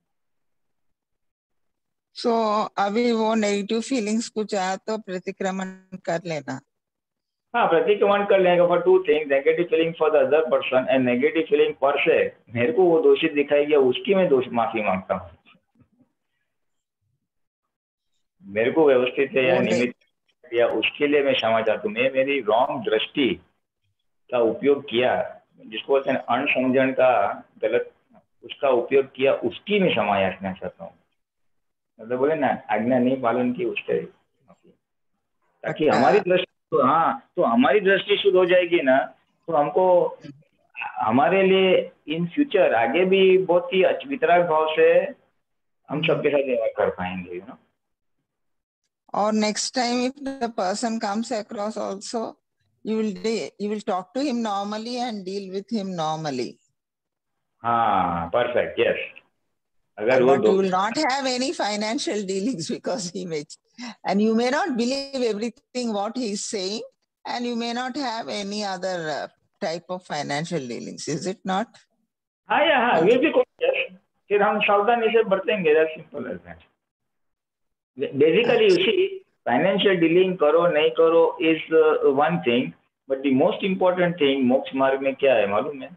सो अभी वो नेगेटिव फीलिंग्स कुछ आया तो प्रतिक्रमण कर लेना। हाँ, प्रतिक्रमण कर लेंगे for 2 things, negative feeling for the other person and negative feeling पर से। मेरे को वो दोषी दिखाई गया, उसकी मैं माफी मांगता हूँ। मेरे को व्यवस्थित है या निमित्त या उसके लिए मैं क्षमा चाहता हूँ। मैं मेरी रॉन्ग दृष्टि का उपयोग किया, जिसको बोलते हैं अणसमझन का गलत उसका उपयोग किया, उसकी मैं क्षमा याचना चाहता हूँ। मतलब बोले ना, आज्ञा नहीं पालन की उसके माफी, ताकि हमारी दृष्टि तो, हाँ, तो हमारी दृष्टि शुद्ध हो जाएगी ना, तो हमको हमारे लिए इन फ्यूचर आगे भी बहुत ही वितराग भाव से हम सबके साथ व्यवहार कर पाएंगे, यू नो। और next time if the person comes across also you will talk to him normally and deal with him normally. हाँ, परफेक्ट, यस। अगर वो but you will not have any financial dealings because he may, and you may not believe everything what he is saying, and you may not have any other type of financial dealings, is it not? हाँ, या हाँ, ये भी कोई, फिर हम सावधानी से बरतेंगे, that's simple as that. Basically you see, financial dealing करो नहीं करो is one thing, but the most important thing मोक्ष मार्ग में क्या है मालूम है?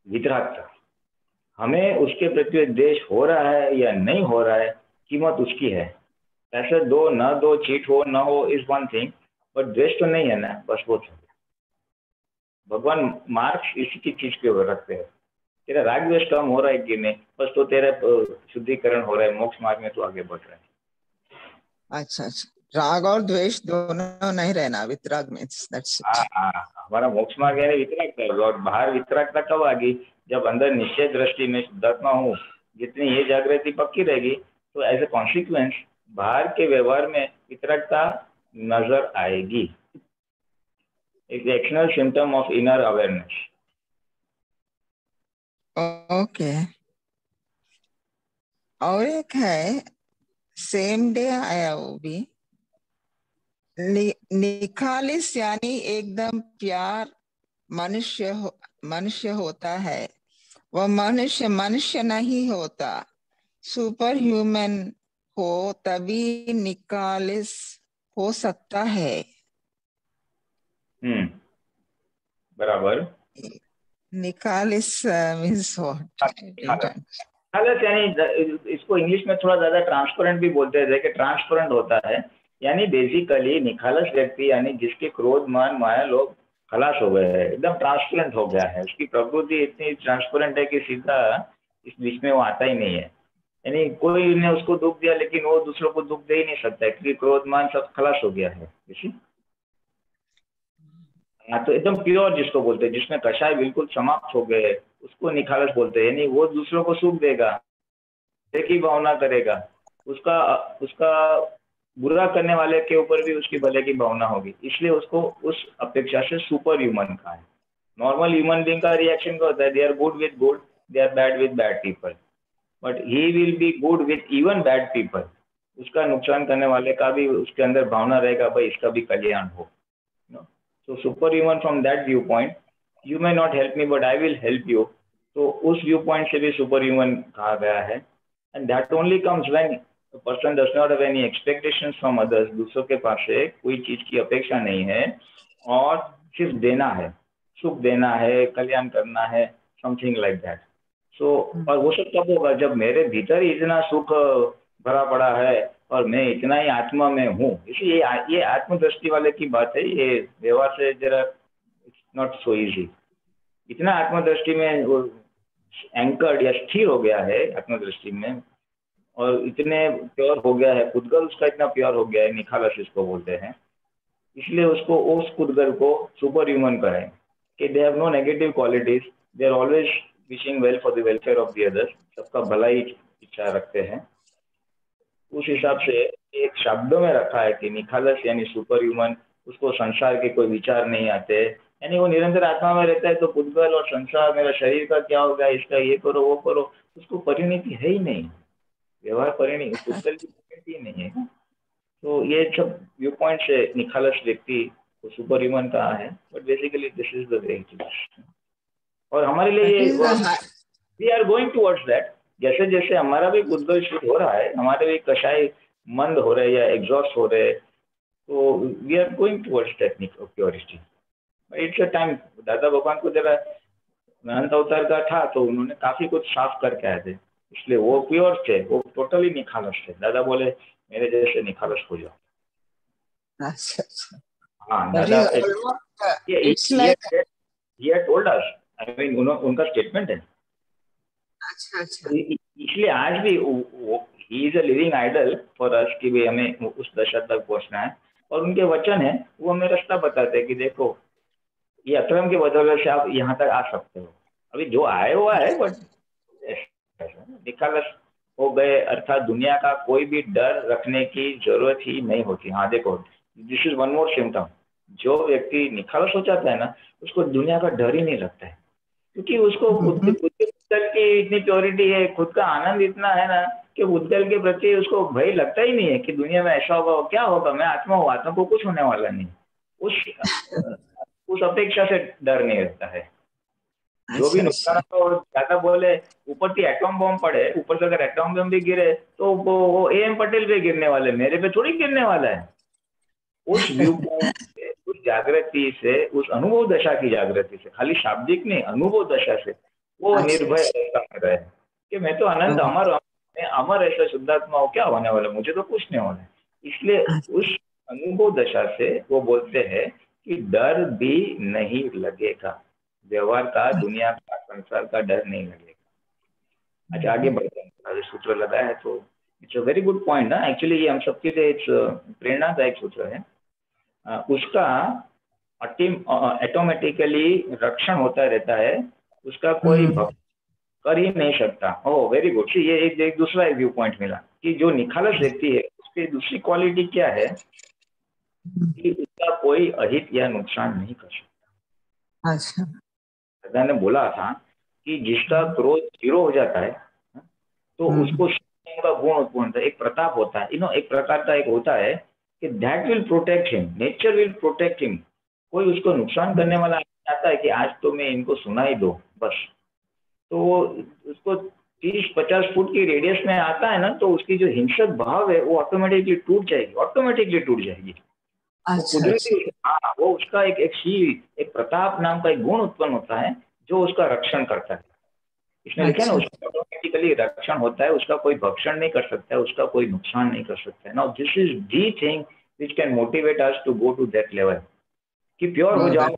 वितरागता। हमें उसके प्रति द्वेष हो रहा है या नहीं हो रहा है, कीमत उसकी है। पैसे दो न दो, चीट हो न हो इज वन थिंग, बट द्वेष तो नहीं है ना, बस वो था। भगवान मार्क्स इसी की चीज के ऊपर रखते हैं, तेरा राग द्वेष कम हो रहा है कि नहीं, बस तो तेरा शुद्धिकरण हो रहा है, मोक्ष मार्ग में तो आगे बढ़ रहा है। अच्छा अच्छा, राग और द्वेष दोनों नहीं रहना, वितराग में, दैट्स इट। हमारा मोक्ष मार्ग है वितरागता। और बाहर वितरागता कब आ गई? जब अंदर निश्चय दृष्टि में शुद्धात्मा हूँ, जितनी ये जागृति पक्की रहेगी, तो एज ए कॉन्सिक्वेंस बाहर के व्यवहार में वितरागता नजर आएगी। एक external symptom of inner awareness. Okay. और एक है, सेम डे आया वो भी, निखालिस यानी एकदम प्यार मनुष्य होता है, वह मनुष्य नहीं होता। सुपर ह्यूमन हो तभी निखालिस हो सकता है। बराबर। निखालिस मीन्स निखालस यानी, इसको इंग्लिश में थोड़ा ज्यादा ट्रांसपेरेंट भी बोलते हैं, कि ट्रांसपेरेंट होता है। यानी बेसिकली निखालस व्यक्ति यानी जिसके क्रोध मान माया लोग खलास हो गए हैं, एकदम ट्रांसपेरेंट हो गया है, उसकी प्रकृति इतनी ट्रांसपेरेंट है कि सीधा इस बीच में वो आता ही नहीं है। यानी कोई ने उसको दुख दिया लेकिन वो दूसरों को दुख दे ही नहीं सकता, क्योंकि क्रोध मान सब खलास हो गया है। हाँ, तो एकदम प्योर जिसको बोलते हैं, जिसमें कषाय बिल्कुल समाप्त हो गए, उसको निखालस बोलते हैं। यानी वो दूसरों को सुख देगा, की भावना करेगा, उसका बुरा करने वाले के ऊपर भी उसकी भले की भावना होगी, इसलिए उसको उस अपेक्षा से सुपर ह्यूमन का है। नॉर्मल ह्यूमन बीइंग का रिएक्शन क्या होता है? They are good with good, they are bad with bad people, but he will be good with even bad people. उसका नुकसान करने वाले का भी उसके अंदर भावना रहेगा, भाई इसका भी कल्याण हो। So superhuman from that viewpoint, you may not help me but I will help you. तो उस viewpoint से भी superhuman कहा गया है, and that only comes when a person does not have any expectations from others. दूसरों के पास से कोई चीज की अपेक्षा नहीं है और सिर्फ देना है, सुख देना है, कल्याण करना है, something like that. So और वो सब कब होगा? जब मेरे भीतर ही इतना सुख भरा पड़ा है और मैं इतना ही आत्मा में हूँ। इसलिए ये आत्मदृष्टि वाले की बात है, ये व्यवहार से जरा इट्स नॉट सो इजी। इतना आत्मदृष्टि में एंकर्ड या स्थिर हो गया है आत्मदृष्टि में, और इतने प्योर हो गया है, पुद्गल उसका इतना प्योर हो गया है, निखालस इसको बोलते हैं, इसलिए उसको उस पुद्गल को सुपर ह्यूमन करें कि they have no negative qualities, they are always wishing well for the welfare of the others, सबका भलाई इच्छा रखते हैं। उस हिसाब से एक शब्दों में रखा है कि निखालस यानी सुपर ह्यूमन, उसको संसार के कोई विचार नहीं आते, यानी वो निरंतर आत्मा में रहता है। तो पुद्गल और संसार, मेरा शरीर का क्या होगा, इसका ये करो वो करो, उसको परिणति है ही नहीं, व्यवहार परिणति, पुद्गल की परिणति ही नहीं है। तो ये सब व्यू पॉइंट से निखालस व्यक्ति को सुपर ह्यूमन कहा है, but basically this is the way. और हमारे लिए we are going towards that, जैसे जैसे हमारा भी पुद्गल शुद्ध हो रहा है, हमारे भी कषाय मंद हो रहे या एग्जॉस्ट हो रहे, तो we are going towards technique of purity. It's a time. Dada Bhagwan को जरा अनंत अवतार का था तो उन्होंने काफी कुछ साफ करके आए थे, इसलिए वो प्योर थे, वो टोटली निखालस थे। दादा बोले मेरे जैसे निखालस हो जाओ। हाँ दादा ये टोल्ड अस, आई मीन उनका स्टेटमेंट है। इसलिए आज भी he is a living idol for us कि भाई हमें उस दशा तक पहुंचना है, और उनके वचन है वो हमें रास्ता बताते हैं कि देखो ये अक्रम के बदौलत से आप यहाँ तक आ सकते हो। अभी जो आए हुआ है बट निखालस हो गए, अर्थात दुनिया का कोई भी डर रखने की जरूरत ही नहीं होती। हाँ देखो, this is one more symptom, जो व्यक्ति निखालस हो जाता है ना, उसको दुनिया का डर ही नहीं लगता है, क्योंकि उसको पुद्गल की इतनी प्योरिटी है, खुद का आनंद इतना है ना कि पुद्गल के प्रति उसको भय लगता ही नहीं है कि दुनिया में ऐसा होगा, क्या होगा, मैं आत्मा हूँ, आत्मा को कुछ होने वाला नहीं, उस अपेक्षा से डर नहीं रहता है। जो भी नुकसान हो, ज्यादा बोले ऊपर से एटॉम बम पड़े, ऊपर से अगर एटॉम बम भी गिरे तो वो AM पटेल पे गिरने वाले, मेरे पे थोड़ी गिरने वाला है। उस व्यू पॉइंट से, उस जागृति से, उस अनुभव दशा की जागृति से, खाली शाब्दिक नहीं, अनुभव दशा से वो निर्भय रहे कि मैं तो अनंत अमर, मैं अमर ऐसा शुद्धात्मा हो, क्या होने वाला, मुझे तो कुछ नहीं होना। इसलिए उस अनुभव दशा से वो बोलते हैं कि डर भी नहीं लगेगा, व्यवहार का, दुनिया का, संसार का डर नहीं लगेगा। अच्छा आगे बढ़ते हैं, सूत्र लगाया है तो it's a very good point ना, एक्चुअली ये हम सबके लिए एक प्रेरणादायक सूत्र है। उसका ऑटोमेटिकली रक्षण होता रहता है, उसका कोई भक्त कर ही नहीं सकता। ओह वेरी गुड, ये एक दूसरा व्यू पॉइंट मिला कि जो निखालस व्यक्ति है उसकी दूसरी क्वालिटी क्या है कि उसका कोई अहित या नुकसान नहीं कर सकता। अच्छा, दादा ने बोला था कि जिसका क्रोध 0 हो जाता है तो उसको का गुण उत्पन्न होता है, एक प्रताप होता है, एक प्रकार का एक होता है कि that will protect him, nature will protect him. कोई उसको नुकसान करने वाला आता है कि आज तो मैं इनको सुना ही दो बस, तो वो उसको 30-50 फुट की रेडियस में आता है ना, तो उसकी जो हिंसक भाव है वो ऑटोमेटिकली टूट जाएगी, हाँ, वो उसका एक शील, एक प्रताप नाम का एक गुण उत्पन्न होता है जो उसका रक्षण करता है। इसने लिखा ना, उसका ऑटोमेटिकली रक्षण होता है, उसका कोई भक्षण नहीं कर सकता है, उसका कोई नुकसान नहीं कर सकता है। Now this is the thing which can motivate us to go to that level कि प्योर हो जाओ,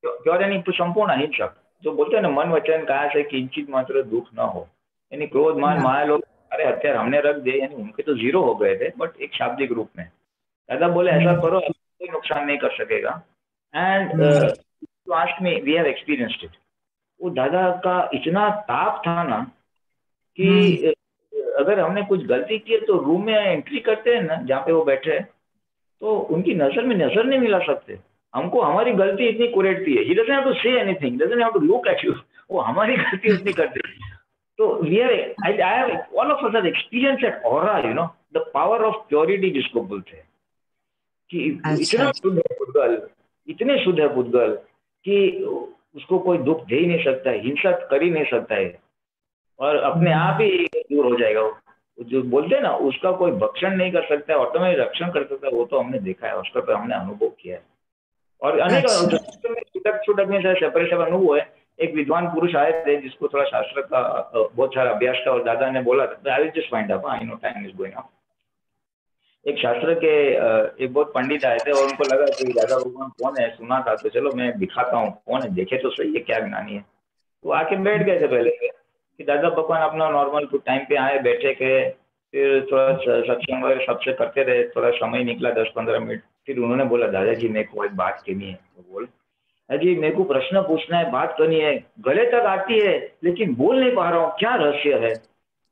प्योर यानी संपूर्ण अहिंसक, जो बोलते हैं ना मन वचन काया से किंचित मात्र दुख न हो, यानी क्रोध मान माया लोग सारे हथियार हमने रख दिए, यानी उनके तो 0 हो गए थे बट एक शाब्दिक रूप में। दादा बोले ऐसा करो, कोई नुकसान नहीं कर सकेगा। एंड लास्ट में वी हैव एक्सपीरियंस्ड इट। वो दादा का इतना ताप था ना कि अगर हमने कुछ गलती की है तो रूम में एंट्री करते हैं ना जहाँ पे वो बैठे हैं, तो उनकी नजर में नजर नहीं मिला सकते हमको, हमारी गलती इतनी कुरेदती है। He doesn't have to say anything, doesn't have to look at you, वो हमारी गलती उतनी करते हैं। तो we have, I have all of us have experience that aura, you know, the power of purity जिसको बोलते हैं कि इतना शुद्ध है पुद्गल, इतने शुद्ध है पुद्गल कि उसको कोई दुख दे ही नहीं सकता है, हिंसा कर ही नहीं सकता है, और अपने आप ही दूर हो जाएगा। जो बोलते हैं ना, उसका कोई भक्षण नहीं कर सकता है, ऑटोमेटिक रक्षण कर सकता है, वो तो हमने देखा है, उसका तो हमने अनुभव किया है। और अनेक छुटक में सेपरेशन अनुभव है। एक विद्वान पुरुष आए थे जिसको थोड़ा शास्त्र का बहुत सारा अभ्यास था, और दादा ने बोला था, I will just find out, I know time is going up. एक शास्त्र के एक बहुत पंडित आए थे और उनको लगा कि दादा भगवान कौन है, सुना था तो चलो मैं दिखाता हूँ कौन है, देखे तो सही है क्या ज्ञानी है। तो आके बैठ गए थे पहले कि दादा भगवान अपना नॉर्मल टाइम पे आए, बैठे के, फिर थोड़ा सत्संग वगैरह सबसे करते रहे, थोड़ा समय निकला 10-15 मिनट। फिर उन्होंने बोला दादाजी मेरे को एक बात कहनी है। तो बोल अजी मेरे को प्रश्न पूछना है, बात करनी है, गले तक आती है लेकिन बोल नहीं पा रहा हूँ, क्या रहस्य है?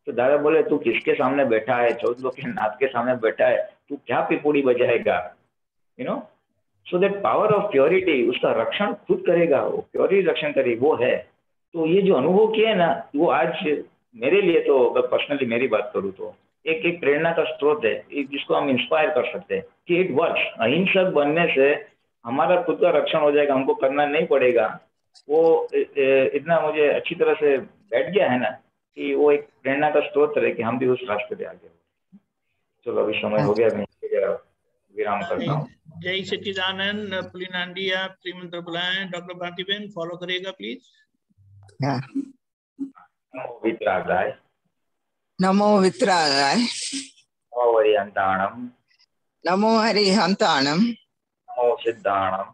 तो दादा बोले तू किसके सामने बैठा है? 14 लोग के नाथ के सामने बैठा है, तू क्या पिपुड़ी बजाएगा? You know, so that power of purity, उसका रक्षण खुद करेगा, वो प्योरिटी रक्षण करेगी, वो है। तो ये जो अनुभव किया है ना, वो आज मेरे लिए, तो अगर पर्सनली मेरी बात करूँ तो एक प्रेरणा का स्रोत है, जिसको हम इंस्पायर कर सकते हैं कि इट वर्क्स। अहिंसक बनने से हमारा खुद का रक्षण हो जाएगा, हमको करना नहीं पड़ेगा। वो इतना मुझे अच्छी तरह से बैठ गया है ना कि वो एक प्रेरणा का स्रोत है कि हम भी उस रास्ते पे आगे। चलो अभी समय हो गया, मैं विराम करता हूँ। जय सच्चिदानंद। पुलिनांडिया त्रिमंत्र बुलाएं। डॉक्टर भारतीबेन फॉलो करिएगा प्लीज। नमो वितरागाय, नमो वितरागाय, नमो वरियंताणम, नमो हरिहंताणम, नमो सिद्धाणम,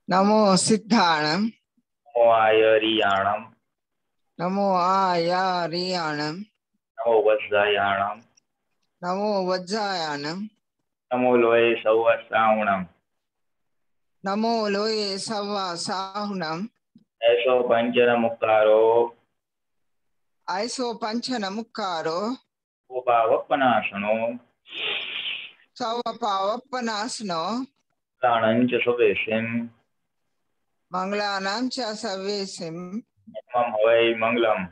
नमो सिद्धाणम, नमो आयरियाणम, नमो आयारियाणम, नमो वज्रायाणम, नमो वज्रायाणम, नमो लोये सौवसावणम, नमो लोये सवा साहुनम, ऐसो पंचन मुक्कारो, ऐसो पंचन मुक्कारो, उपावपनाशनो, सव पावपनासनो, प्राणंच सुवेशिम, मंगलानां च सवेसिम, मम हवै मंगलम।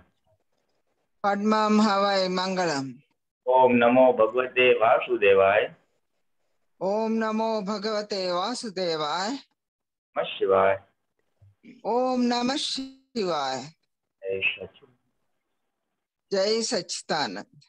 पद्मं हवै मंगलम। ओम नमो भगवते वासुदेवाय, ओम नमो भगवते वासुदेवाय, नमः शिवाय, ओम नमः शिवाय। जय सच्चिदानंद। जय सच्चिदानंद।